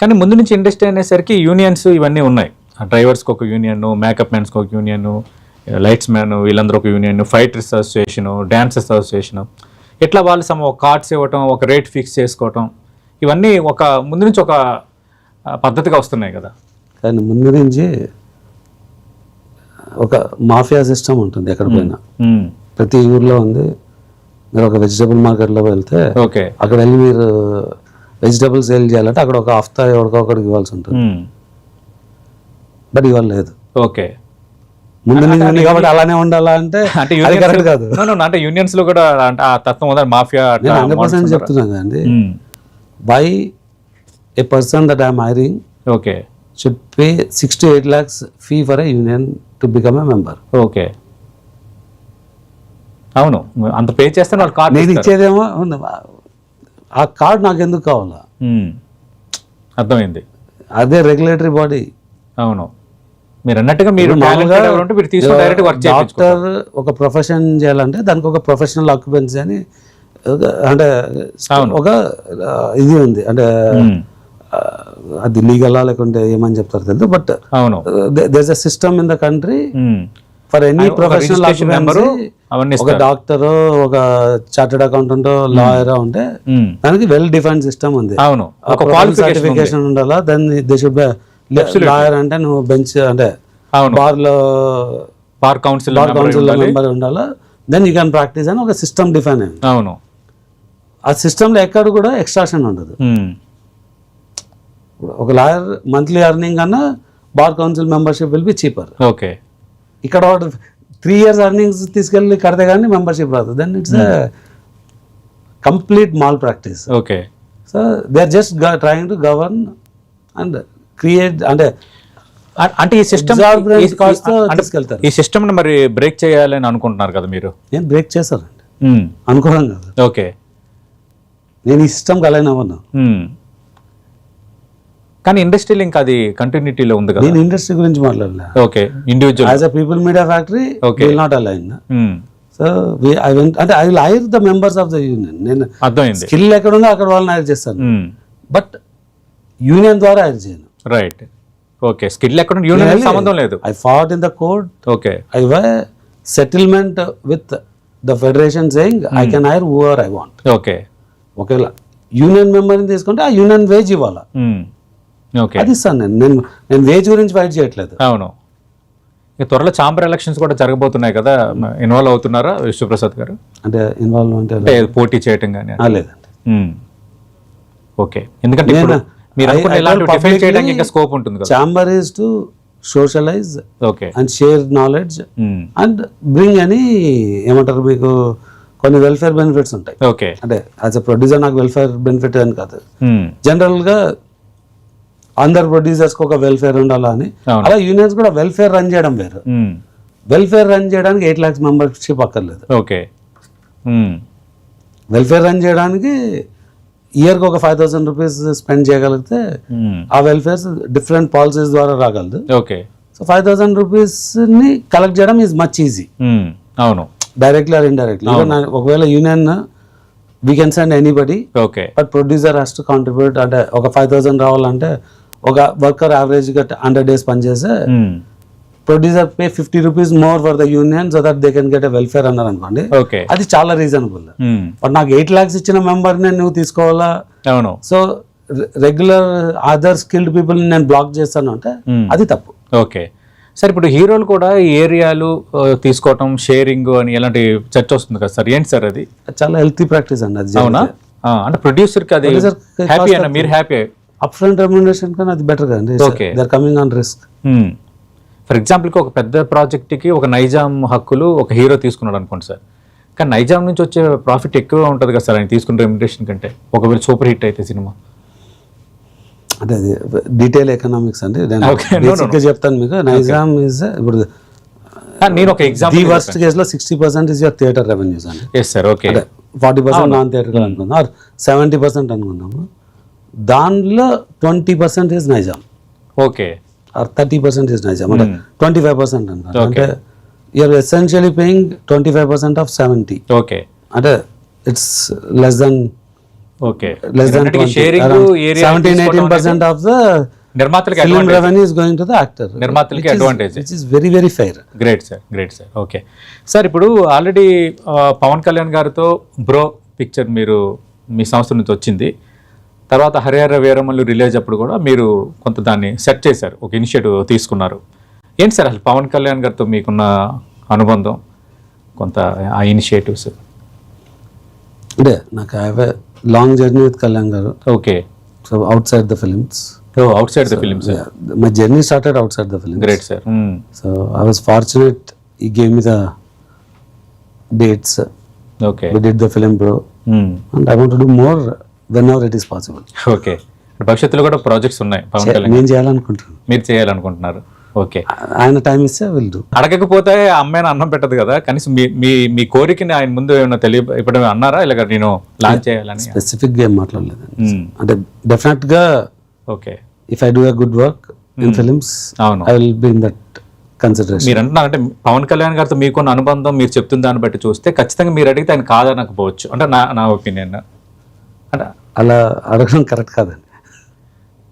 కానీ ముందు నుంచి ఇండస్ట్రీ అనేసరికి యూనియన్స్ ఇవన్నీ ఉన్నాయి. డ్రైవర్స్కి ఒక యూనియన్, మేకప్ మ్యాన్స్కి ఒక యూనియన్, లైట్స్ మ్యాన్ వీళ్ళందరూ ఒక union, fighters association, dancers association, ఇట్లా వాళ్ళు ఒక కార్డ్స్ ఇవ్వటం, ఒక రేట్ ఫిక్స్ చేసుకోవటం, ఇవన్నీ ఒక ముందు నుంచి ఒక పద్ధతిగా వస్తున్నాయి కదా. కానీ ముందు నుంచి ఒక మాఫియా సిస్టమ్ ఉంటుంది ఎక్కడ పోయినా, ప్రతి ఊర్లో ఉంది. మీరు ఒక వెజిటబుల్ మార్కెట్లో వెళ్తే ఓకే, అక్కడ వెళ్ళి మీరు వెజిటబుల్ సేల్ చేయాలంటే అక్కడ ఒక హఫ్తా ఎవరికొకరికి ఇవ్వాల్సి ఉంటుంది. బట్ ఇవాళ లేదు. ఓకే. ముందు నుంచి కాబట్టి అలానే ఉండాలా అంటే అది కరెక్ట్ కాదు. అంటే యూనియన్స్ లో కూడా ఆ తత్వం ఉందా, మాఫియా? 100% చెప్తున్నాను అండి. By A person that I'm hiring okay should pay 6 to 8 lakhs fee for a union to become a member. Okay. అవును, అంత పే చేస్తే వాళ్ళు కార్డ్ నేను ఇచ్చేదేమో ఆ కార్డ్ నాకు ఎందుకు కావాలా? అర్థమైంది. అదే రెగ్యులేటరీ బాడీ. అవును, మీరు అన్నట్టుగా మీరు డాక్టర్ ఒక ప్రొఫెషన్ చేయాలంటే దానికి ఒక ప్రొఫెషనల్ ఆక్యుపెన్సీ అని అంటే ఒక ఇది ఉంది. అంటే అది లీగలా లేకుంటే ఏమని చెప్తారు తెలియదు. But there is a system in the country for any professional occupancy. ఒక డాక్టర్, ఒక చార్టెడ్ అకౌంటెంట్, లాయర్ ఉంటే దానికి వెల్ డిఫైన్డ్ సిస్టమ్ ఉంది. సర్టిఫికేషన్ ఉండాలా. Then they should be lawyer అంటే నువ్వు బెంచ్ అంటే బార్ కౌన్సిల్ మెంబర్ ఉండాలా. దెన్ యూ క్యాన్ ప్రాక్టీస్ అని ఒక సిస్టమ్ డిఫైన్ అయింది. అవును, ఆ సిస్టంలో ఎక్కడ కూడా ఎక్స్ట్రాక్షన్ ఉండదు. ఒక లాయర్ మంత్లీ ఎర్నింగ్ కన్నా bar council membership will be cheaper. Okay. ఇక్కడ 3 years ఎర్నింగ్స్ తీసుకెళ్ళి కడితే కానీ మెంబర్షిప్ రాదు. Then it's complete malpractice. Okay. So they are just trying to govern and create అంటే ఈ సిస్టమ్ తీసుకెళ్తారు. ఈ సిస్టమ్ మరి బ్రేక్ చేయాలని అనుకుంటున్నారు కదా మీరు? నేను బ్రేక్ చేశానండి, అనుకోవడం కాదు. ఓకే. నేను ఈ సిస్టమ్ అలైన్ అవ్వను. కానీ ఇండస్ట్రీలో ఇంకా అది కంటిన్యూటీలో ఉంది కదా. నేను ఇండస్ట్రీ గురించి మాట్లాడలే. Okay. Individual as a People Media Factory will not align. So I went అంటే I will hire the members of the union. నేను అర్థమైంది. స్కిల్ ఎక్కడ ఉందో అక్కడ వాళ్ళని హైర్ చేస్తాను. బట్ యూనియన్ ద్వారా హైర్ చేయను. రైట్. ఓకే. స్కిల్ ఎక్కడ యూనియన్ సంబంధం లేదు. I fought in the court. Okay. I way settlement with the federation saying I can hire whoever I want. Okay. ఒకవేళ యూనియన్ మెంబర్ని తీసుకుంటే ఆ యూనియన్ వేజ్ ఇవ్వాలా. అది ఇస్తాను. నేను వేజ్ గురించి ఫైట్ చేయట్లేదు. అవును. త్వరలో ఛాంబర్ ఎలక్షన్స్ కూడా జరగబోతున్నాయి కదా, ఇన్వాల్వ్ అవుతున్నారా విశ్వప్రసాద్ గారు? అంటే ఇన్వాల్వ్ అంటే పోటీ చేయటం కానీ? లేదండి. ఓకే. ఎందుకంటే మీరు చేయడానికి ఇంకా స్కోప్ ఉంటుంది కదా. Chamber is to socialise okay and share knowledge and bring అని ఏమంటారు మీకు కొన్ని వెల్ఫేర్ బెనిఫిట్స్ ఉంటాయి. ఓకే అంటే యాజ్ అ ప్రొడ్యూసర్ నాకు వెల్ఫేర్ బెనిఫిట్ అని కాదు, జనరల్గా అందరు ప్రొడ్యూసర్స్కి ఒక వెల్ఫేర్ ఉండాలా అని. అలా యూనియన్స్ కూడా వెల్ఫేర్ రన్ చేయడం వేరు. వెల్ఫేర్ రన్ చేయడానికి 8 lakhs మెంబర్షిప్ అక్కర్లేదు. ఓకే వెల్ఫేర్ రన్ చేయడానికి ఇయర్కి ఒక 5,000 రూపీస్ స్పెండ్ చేయగలిగితే ఆ వెల్ఫేర్స్ డిఫరెంట్ పాలసీస్ ద్వారా రాగలదు. ఓకే సో 5,000 రూపీస్ని కలెక్ట్ చేయడం ఈజ్ మచ్ ఈజీ. అవును, డైరెక్ట్లీ ఆర్ ఇండైరెక్ట్లీ. ఒకవేళ union we can send anybody, okay but producer has to contribute. అంటే ఒక 5,000 రావాలంటే ఒక వర్కర్ యావరేజ్గా 100 days పనిచేస్తే producer pay 50 rupees more for the union so that they can get a welfare అన్నారు అనుకోండి, అది చాలా రీజనబుల్. బట్ నాకు 8 lakhs ఇచ్చిన మెంబర్ని నువ్వు తీసుకోవాలా, అవును, so regular other skilled people నేను బ్లాక్ చేస్తాను అంటే అది తప్పు. ఓకే సార్, ఇప్పుడు హీరోలు కూడా ఈ ఏరియాలు తీసుకోవటం షేరింగ్ అని ఎలాంటి చర్చ వస్తుంది కదా సార్, ఏంటి సార్ అది? చాలా హెల్తీ ప్రాక్టీస్ అండి అది. అవునా? అంటే ప్రొడ్యూసర్కి అది హ్యాపీ అన్న, మీరు హ్యాపీ? అప్ ఫ్రంట్ రెమ్యునరేషన్ కానీ అది బెటర్ కదండి. Okay, they are coming on risk. For ఎగ్జాంపుల్కి ఒక పెద్ద ప్రాజెక్ట్కి ఒక నైజాం హక్కులు ఒక హీరో తీసుకున్నాడు అనుకోండి సార్, కానీ నైజాం నుంచి వచ్చే ప్రాఫిట్ ఎక్కువ ఉంటుంది కదా సార్ ఆయన తీసుకున్న రెమ్యునరేషన్ కంటే, ఒకవేళ సూపర్ హిట్ అయితే సినిమా. అంటే అది డీటెయిల్ ఎకనామిక్స్ అండి, నేను చెప్తాను మీకు. నైజాం ఈజ్ ఇప్పుడు నేను ఒక ఎగ్జాంపుల్, ది వర్స్ట్ కేసులో 60% ఇస్ యువర్ థియేటర్ రెవెన్యూస్ అండి. Yes sir, okay 40% non theatre అనుకుందాం, ఆర్ 70% అనుకుందాము. దానిలో 20% is Nizam, okay, or 30% is Nizam, అంటే 25% అనుకుంటాం. అంటే you're essentially paying 25% of 70. Okay, అంటే it's less than less than 17-18% of the నిర్మాతలకి film revenue is going to the actor. నిర్మాతలకి advantage, which is very very fair. Great sir. Okay sir, ఇప్పుడు already Pawan Kalyan గారితో bro picture మీరు మీ సంస్థ నుంచి వచ్చింది, తర్వాత హరిహర వీరమల్లు రిలీజ్ అప్పుడు కూడా మీరు కొంత దాన్ని సెట్ చేశారు, ఒక ఇనిషియేటివ్ తీసుకున్నారు. ఏంటి సార్ అసలు పవన్ కళ్యాణ్ గారితో మీకున్న అనుబంధం, కొంత ఆ ఇనిషియేటివ్స్? అంటే నాకు I have a long journey with Kalyan garu. Okay, so outside the films. outside the films. My journey started outside the films. Great sir. So I was fortunate, he gave me the dates. Okay, we did the film Bro, and I want to do more whenever it is possible. Okay, భవిష్యత్తులో కూడా projects ఉన్నాయి పవన్ కళ్యాణ్, నేను చేయాలనుకుంటున్నాను, మీరు చేయాలనుకుంటున్నారు. Okay, ఆయన time ఇస్తే will do. అడగకపోతే అమ్మాయిని అన్నం పెట్టదు కదా, కనీసం మీ మీ కోరికని ఆయన ముందు ఏమైనా ఇప్పుడు అన్నారా ఇలాగ నేను లాంచ్ చేయాలని? స్పెసిఫిక్ గా ఏం మాట్లాడలేదు. అంటే డెఫినెట్ గా okay, if I do a good work in films, అవును, I will be in that consideration. మీరు అంటున్నారంటే పవన్ కళ్యాణ్ గారితో మీకున్న అనుబంధం మీరు చెప్తున్న దాన్ని బట్టి చూస్తే ఖచ్చితంగా మీరు అడిగితే ఆయన కాదనకపోవచ్చు, అంటే నా ఒపీనియన్. అంటే అలా అడగడం కరెక్ట్ కాదండి.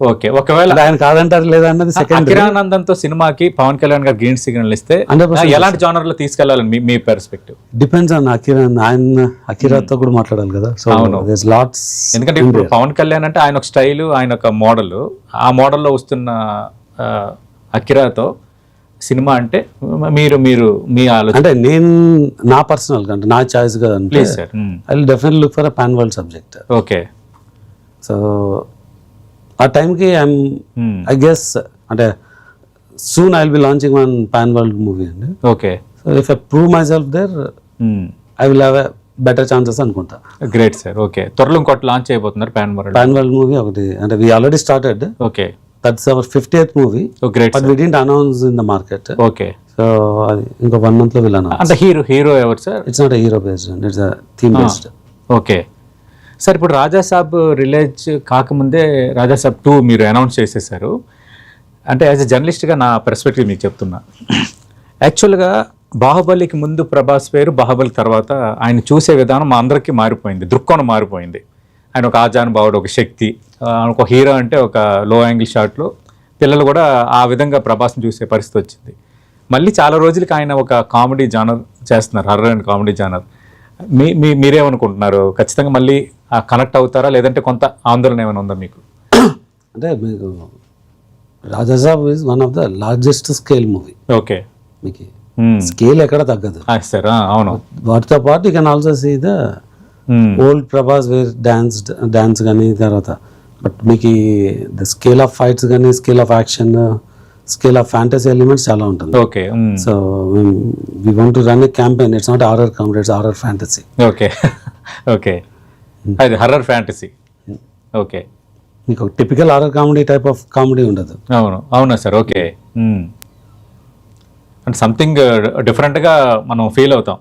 ఓకే, ఒకవేళ ఆయన కాదంటారు లేదా అన్నది సెకండ్. అకిరానందంతో సినిమాకి పవన్ కళ్యాణ్ గారు గ్రీన్ సిగ్నల్ ఇస్తే ఎలాంటి జానర్ లో తీసుకెళ్లాలని మీ పర్స్పెక్టివ్? డిపెండ్స్ ఆన్ అకిరాన్. ఆయన అకిరాతో కూడా మాట్లాడాలి కదా. So there is lots. ఎందుకంటే ఇప్పుడు పవన్ కళ్యాణ్ అంటే ఆయన ఒక స్టైల్, ఆయన ఒక మోడల్, ఆ మోడల్లో వస్తున్న అకిరాతో సినిమా అంటే మీరు మీ ఆలోచన. అంటే నేను నా పర్సనల్ గా, అంటే నా చాయిస్ గా, please sir, I will definitely look for a pan world subject. Okay, so ఆ టైంకి ఐ గెస్ అంటే soon I will be launching one pan world movie అండి. Okay, so if I prove myself there I will have a better chances అనుకుంటా. Great sir. Okay, త్వరలో ఇంకోటి launch అయిపోతున్నారు pan world movie ఒకటి. అంటే we already started. Okay, that's our 50th movie. Great, but we didn't announce in the market. Okay, so అది ఇంకో 1 month లో will announce. అంటే హీరో ఎవరు sir? It's not a hero based, it's a theme based. Okay sir, ఇప్పుడు Raja Saab release కాకముందే రాజాసాబ్ 2 మీరు announce చేసేసారు. అంటే యాజ్ ఎ జర్నలిస్ట్గా నా పర్స్పెక్టివ్ మీకు చెప్తున్నా. యాక్చువల్గా బాహుబలికి ముందు ప్రభాస్ పేరు, బాహుబలి తర్వాత ఆయన చూసే విధానం మా అందరికీ మారిపోయింది, దృక్కోణం మారిపోయింది. ఆయన ఒక ఆజానుభావుడు, ఒక శక్తి, ఒక హీరో అంటే ఒక లో యాంగిల్ షాట్లో పిల్లలు కూడా ఆ విధంగా ప్రభాస్ని చూసే పరిస్థితి వచ్చింది. మళ్ళీ చాలా రోజులకి ఆయన ఒక కామెడీ జానర్ చేస్తున్నారు, హర్రర్ అండ్ కామెడీ జానర్. మీరేమనుకుంటున్నారు? ఖచ్చితంగా మళ్ళీ కనెక్ట్ అవుతారా, లేదంటే కొంత ఆందోళన ఏమైనా ఉందా మీకు? అంటే మీకు Rajasaab is one of the largest scale movie. Okay, మీకు స్కేల్ ఎక్కడ తగ్గదు సార్. అవును, వాటితో పాటు you can also see the old Prabhas where dance కానీ తర్వాత. బట్ మీకు ద స్కేల్ ఆఫ్ ఫైట్స్ కానీ, scale of action, scale of fantasy elements చాలా ఉంటుంది. Okay. So we want to run a campaign. Its not horror comedy, its horror fantasy. Okay. Okay, అది horror fantasy. Okay, మీకు typical horror comedy type of comedy ఉండదు. అవునా sir? Okay. అంటే something డిఫరెంట్గా మనం feel అవుతాం.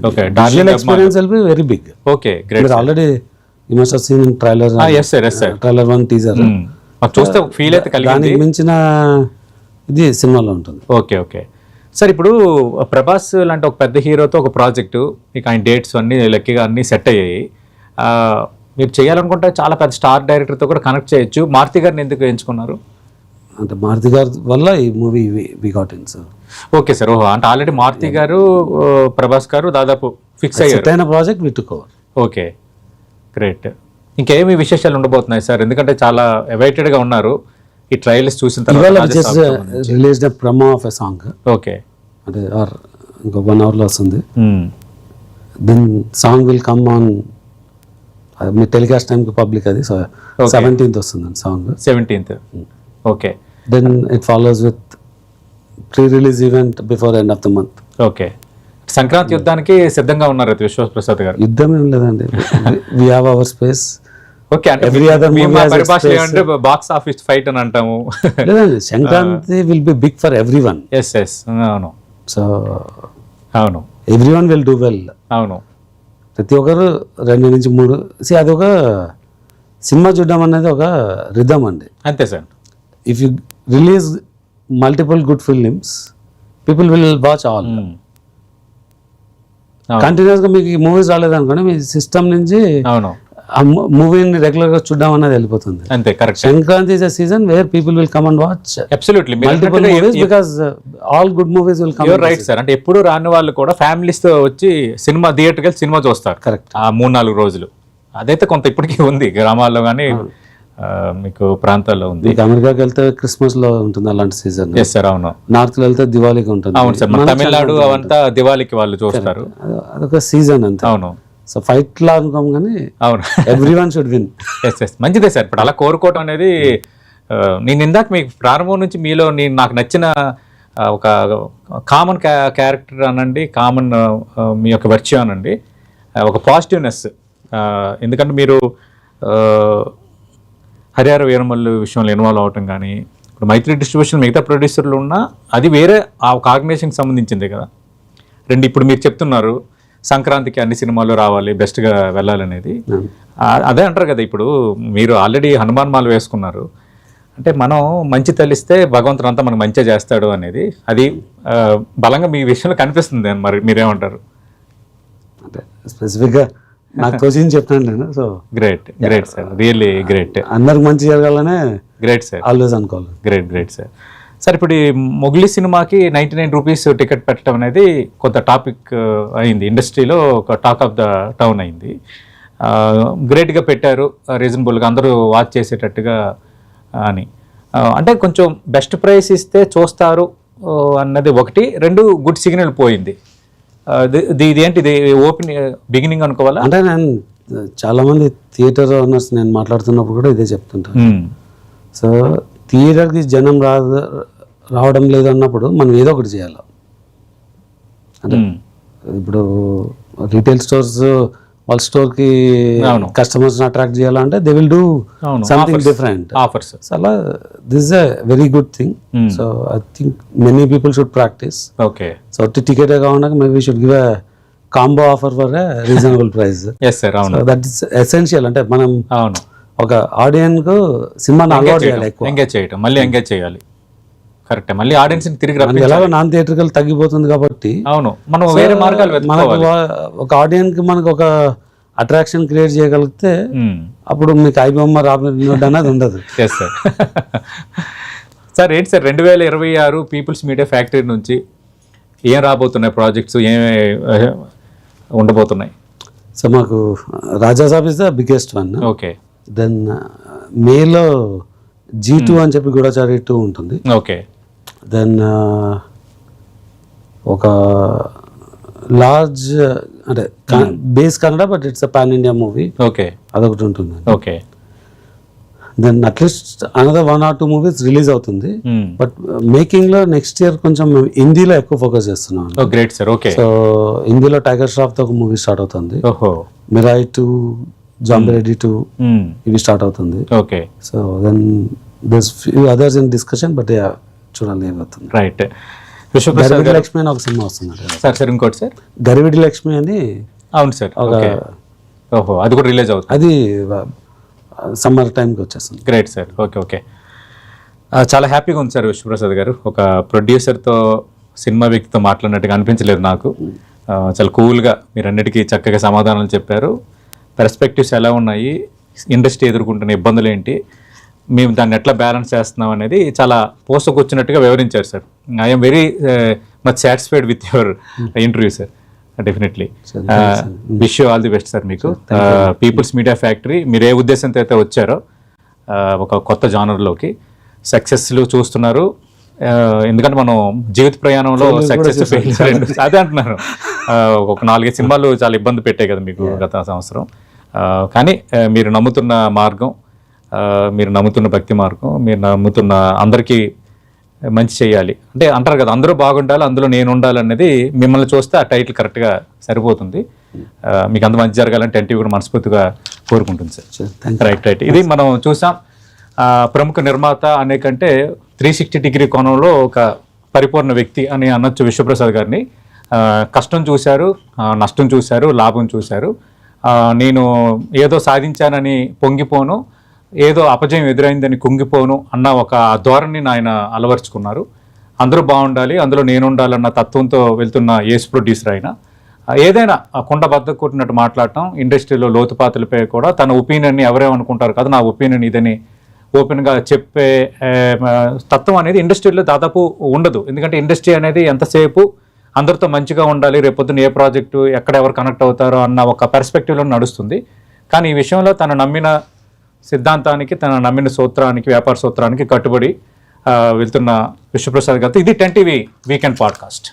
Okay, darling experience will be very big. Okay, great. Already you must have seen trailer. Yes sir. Trailer 1 teaser చూస్తే feel అయితే కలిగింది. దానికి మించిన ఇది సినిమాలో ఉంటుంది. ఓకే. ఓకే సార్, ఇప్పుడు ప్రభాస్ లాంటి ఒక పెద్ద హీరోతో ఒక ప్రాజెక్టు, ఇక ఆయన డేట్స్ అన్నీ లక్కీగా అన్నీ సెట్ అయ్యాయి. మీరు చేయాలనుకుంటే చాలా పెద్ద స్టార్ డైరెక్టర్తో కూడా కనెక్ట్ చేయొచ్చు. మారుతి గారిని ఎందుకు ఎంచుకున్నారు? అంటే మారుతి గారి వల్ల ఈ movie we got in sir. Okay sir. ఓహో, అంటే ఆల్రెడీ మారుతి గారు ప్రభాస్ గారు దాదాపు ఫిక్స్ అయ్యారు. అయిన ప్రాజెక్ట్ వి టుక్ ఓవర్. Okay, great. ఇంకేమి విశేషాలు ఉండబోతున్నాయి సార్? ఎందుకంటే చాలా అవైటెడ్గా ఉన్నారు ఈ ట్రైలర్స్ చూసిన తర్వాత. Released promo of a song. Okay, అంటే ఇంకో 1 hourలో వస్తుంది. Then song will come on me telecast టైంకి పబ్లిక్ అది. సో 17th వస్తుంది song. 17th. Okay. Then it follows with pre release event before end of the month. Okay, Sankranti యుద్ధానికి సిద్ధంగా ఉన్నారు అయితే విశ్వప్రసాద్ గారు. యుద్ధం ఏం లేదండి, we have our space. Okay, అంటే బాక్స్ ఆఫీస్ ఫైట్ అని అంటాము. లేదండి, Sankranti will be big for everyone. Yes. అవును. సో అవును, ఎవ్రీవన్ విల్ డూ వెల్. అవును, ప్రతి ఒక్కరు 2 నుంచి 3. అది ఒక సినిమా చూడడం అనేది ఒక రిథమ్ అండి. అంతే sir. If you release multiple good films, people will watch all. కంటిన్యూస్గా మీకు ఈ మూవీస్ రాలేదనుకోండి, మీ సిస్టమ్ నుంచి అవును ఆ మూవీని రెగ్యులర్గా చూడడం అనేది వెళ్ళిపోతుంది. అంతే, correct. Sankranti is a season where people will come and watch absolutely multiple movies because all good movies will come. You're right sir. అంటే ఎప్పుడు రాని వాళ్ళు కూడా ఫ్యామిలీస్ తో వచ్చి సినిమా థియేటర్కి వెళ్ళి సినిమా చూస్తారు. కరెక్ట్. ఆ 3-4 రోజులు అదైతే కొంత ఇప్పటికీ ఉంది గ్రామాల్లో కానీ మీకు ప్రాంతాల్లో ఉంది. అమెరికాకి వెళ్తే క్రిస్మస్ లో ఉంటుంది అలాంటి సీజన్. Yes sir. అవును. నార్త్ లో వెళ్తే దివాళీకి ఉంటుంది. అవును సార్, మన తమిళనాడు అవంతా దివాళీకి వాళ్ళు చూస్తారు. అదొక సీజన్ అంతే. అవును. సో ఫైట్ లా అనుకోం కానీ అవును, ఎవ్రీవన్ షుడ్ విన్. ఎస్. మంచిదే సార్. ఇప్పుడు అలా కోరుకోవటం అనేది నేను ఇందాక మీకు ప్రారంభం నుంచి మీలో నాకు నచ్చిన ఒక కామన్ క్యారెక్టర్ అనండి, కామన్ మీ యొక్క వర్చ్యూ అనండి, ఒక పాజిటివ్నెస్. ఎందుకంటే మీరు హరిహర వీరమల్లు విషయంలో ఇన్వాల్వ్ అవటం కానీ, ఇప్పుడు మైత్రి డిస్ట్రిబ్యూషన్ మిగతా ప్రొడ్యూసర్లు ఉన్నా అది వేరే ఆ ఒక ఆర్గనైజేషన్కి సంబంధించింది కదా. ఇప్పుడు మీరు చెప్తున్నారు సంక్రాంతికి అన్ని సినిమాలు రావాలి, బెస్ట్గా వెళ్ళాలనేది. అదే అంటారు కదా, ఇప్పుడు మీరు ఆల్రెడీ హనుమాన్ మాల వేసుకున్నారు అంటే మనం మంచి తలిస్తే భగవంతుడు అంతా మనకు మంచిగా చేస్తాడు అనేది అది బలంగా మీ విషయంలో కనిపిస్తుంది. మరి మీరేమంటారు? అంటే స్పెసిఫిక్గా నాకు తోచింది చెప్తాను నేను. So great sir, really great. అందరికి మంచి జరగాలనే గ్రేట్ సార్, ఆల్వేస్ అనుకోవాలి. Great sir. సార్, ఇప్పుడు ఈ మొగ్లీ సినిమాకి 99 రూపీస్ టికెట్ పెట్టడం అనేది కొంత టాపిక్ అయింది, ఇండస్ట్రీలో ఒక టాక్ ఆఫ్ ద టౌన్ అయింది. గ్రేట్గా పెట్టారు, రీజనబుల్గా అందరూ వాచ్ చేసేటట్టుగా అని. అంటే కొంచెం బెస్ట్ ప్రైస్ ఇస్తే చూస్తారు అన్నది ఒకటి. 2 గుడ్ సిగ్నల్ పోయింది. ఇది ఏంటి, ఇది ఓపెన్ బిగినింగ్ అనుకోవాలా? అంటే నేను చాలామంది థియేటర్ ఓనర్స్ నేను మాట్లాడుతున్నప్పుడు కూడా ఇదే చెప్తుంటాను. సో థియేటర్కి జనం రావడం లేదు అన్నప్పుడు మనం ఏదో ఒకటి చేయాలి. అంటే ఇప్పుడు రీటైల్ స్టోర్స్ వాళ్ళ స్టోర్కి కస్టమర్స్ అట్రాక్ట్ చేయాలంటే they will do something different offers. So అలా this is a very good thing. So I think many people should practise. Okay. So ticket కాకుండా maybe should give a combo offer for a reasonable price. Yes sir, అవును. So that is essential. అంటే మనం అవును ఒక audience కు సినిమాని అలవాటు చేయాలి, ఎక్కువ ఎంగేజ్ చేయడం, మళ్ళీ ఎంగేజ్ చేయాలి. కరెక్ట్. మళ్ళీ ఆడియన్స్ తిరిగి ఎలాగో నాన్ థియేటర్కల్ తగ్గిపోతుంది కాబట్టి అవును మనం వేరే మార్గాలు మనకు ఒక ఆడియన్స్ కి మనకు ఒక అట్రాక్షన్ క్రియేట్ చేయగలిగితే అప్పుడు మీకు ఐబొమ్మ రాబోయే అనేది ఉండదు. Yes sir. సార్ ఏంటి సార్ 2026 పీపుల్స్ మీడియా ఫ్యాక్టరీ నుంచి ఏం రాబోతున్నాయి ప్రాజెక్ట్స్, ఏం ఉండబోతున్నాయి? సో మాకు Raja Saab is the biggest one. Okay. Then మేలో G2 అని చెప్పి గూఢచారి 2 ఉంటుంది. ఓకే. దెన్ ఒక లార్జ్ అంటే base Kannada but it's pan India movie. Okay. అదొకటి ఉంటుంది. Okay. Then at least another 1 or 2 movies release అవుతుంది. బట్ మేకింగ్ లో నెక్స్ట్ ఇయర్ కొంచెం మేము హిందీలో ఎక్కువ ఫోకస్ చేస్తున్నాం. Great sir. ఓకే. సో హిందీలో టైగర్ ష్రాఫ్ తో ఒక మూవీ స్టార్ట్ అవుతుంది. ఓహో. మిరాయి 2, జాంబీ రెడ్డి 2 ఇవి స్టార్ట్ అవుతుంది. Okay. So then this few others in discussion, but చూడాలి ఏమవుతుంది. రైట్. గరివిడి లక్ష్మి అని ఒక సినిమా వస్తుంది సార్. సార్ ఇంకోటి సార్, గరివిడి లక్ష్మి అని. అవును సార్. ఓహో, అది కూడా రిలీజ్ అవుతుంది. అది సమ్మర్ టైంకి వచ్చేస్తుంది. Great sir. ఓకే. ఓకే. చాలా హ్యాపీగా ఉంది సార్ విశ్వప్రసాద్ గారు. ఒక ప్రొడ్యూసర్తో సినిమా వ్యక్తితో మాట్లాడినట్టుగా అనిపించలేదు నాకు. చాలా కూల్గా మీరు అన్నిటికీ చక్కగా సమాధానాలు చెప్పారు. పర్స్పెక్టివ్స్ ఎలా ఉన్నాయి, ఇండస్ట్రీ ఎదుర్కొంటున్న ఇబ్బందులు ఏంటి, మేము దాన్ని ఎట్లా బ్యాలెన్స్ చేస్తున్నాం అనేది చాలా పోసకొచ్చినట్టుగా వివరించారు sir. I'm very much satisfied with your interview sir. Definitely. Wish you all the best sir. మీకు పీపుల్స్ మీడియా ఫ్యాక్టరీ మీరు ఏ ఉద్దేశంతో అయితే వచ్చారో ఒక కొత్త జానర్లోకి సక్సెస్లు చూస్తున్నారు. ఎందుకంటే మనం జీవిత ప్రయాణంలో సక్సెస్ ఫెయిల్యూర్ అదే అంటున్నారు. ఒక 4-5 సినిమాలు చాలా ఇబ్బంది పెట్టాయి కదా మీకు గత సంవత్సరం. కానీ మీరు నమ్ముతున్న మార్గం, మీరు నమ్ముతున్న భక్తి మార్గం, మీరు నమ్ముతున్న అందరికీ మంచి చేయాలి అంటే అంటారు కదా, అందరూ బాగుండాలి అందులో నేను ఉండాలి అనేది మిమ్మల్ని చూస్తే ఆ టైటిల్ కరెక్ట్గా సరిపోతుంది. మీకు అంత మంచి జరగాలంటే ఎన్టీవీ కూడా మనస్ఫూర్తిగా కోరుకుంటుంది సార్. రైట్. ఇది మనం చూసాం. ప్రముఖ నిర్మాత అనేకంటే 360 కోణంలో ఒక పరిపూర్ణ వ్యక్తి అని అనొచ్చు విశ్వప్రసాద్ గారిని. కష్టం చూశారు, నష్టం చూశారు, లాభం చూశారు. నేను ఏదో సాధించానని పొంగిపోను, ఏదో అపజయం ఎదురైందని కుంగిపోను అన్న ఒక ధోరణిని ఆయన అలవర్చుకున్నారు. అందరూ బాగుండాలి అందులో నేను ఉండాలన్న తత్వంతో వెళ్తున్న ఏస్ ప్రొడ్యూసర్ ఆయన. ఏదైనా కుండ బద్దకు కొట్టినట్టు మాట్లాడటం, ఇండస్ట్రీలో లోతుపాతులపై కూడా తన ఒపీనియన్ని ఎవరేమనుకుంటారు కదా, నా ఒపీనియన్ ఇదని ఓపెన్గా చెప్పే తత్వం అనేది ఇండస్ట్రీలో దాదాపు ఉండదు. ఎందుకంటే ఇండస్ట్రీ అనేది ఎంతసేపు అందరితో మంచిగా ఉండాలి, రేపొద్దున ఏ ప్రాజెక్టు ఎక్కడ ఎవరు కనెక్ట్ అవుతారో అన్న ఒక పర్స్పెక్టివ్లో నడుస్తుంది. కానీ ఈ విషయంలో తను నమ్మిన సిద్ధాంతానికి, తన నమ్మిన సూత్రానికి, వ్యాపార సూత్రానికి కట్టుబడి వెళ్తున్న విశ్వప్రసాద్ గారితో ఇది 10 TV వీకెండ్ పాడ్కాస్ట్.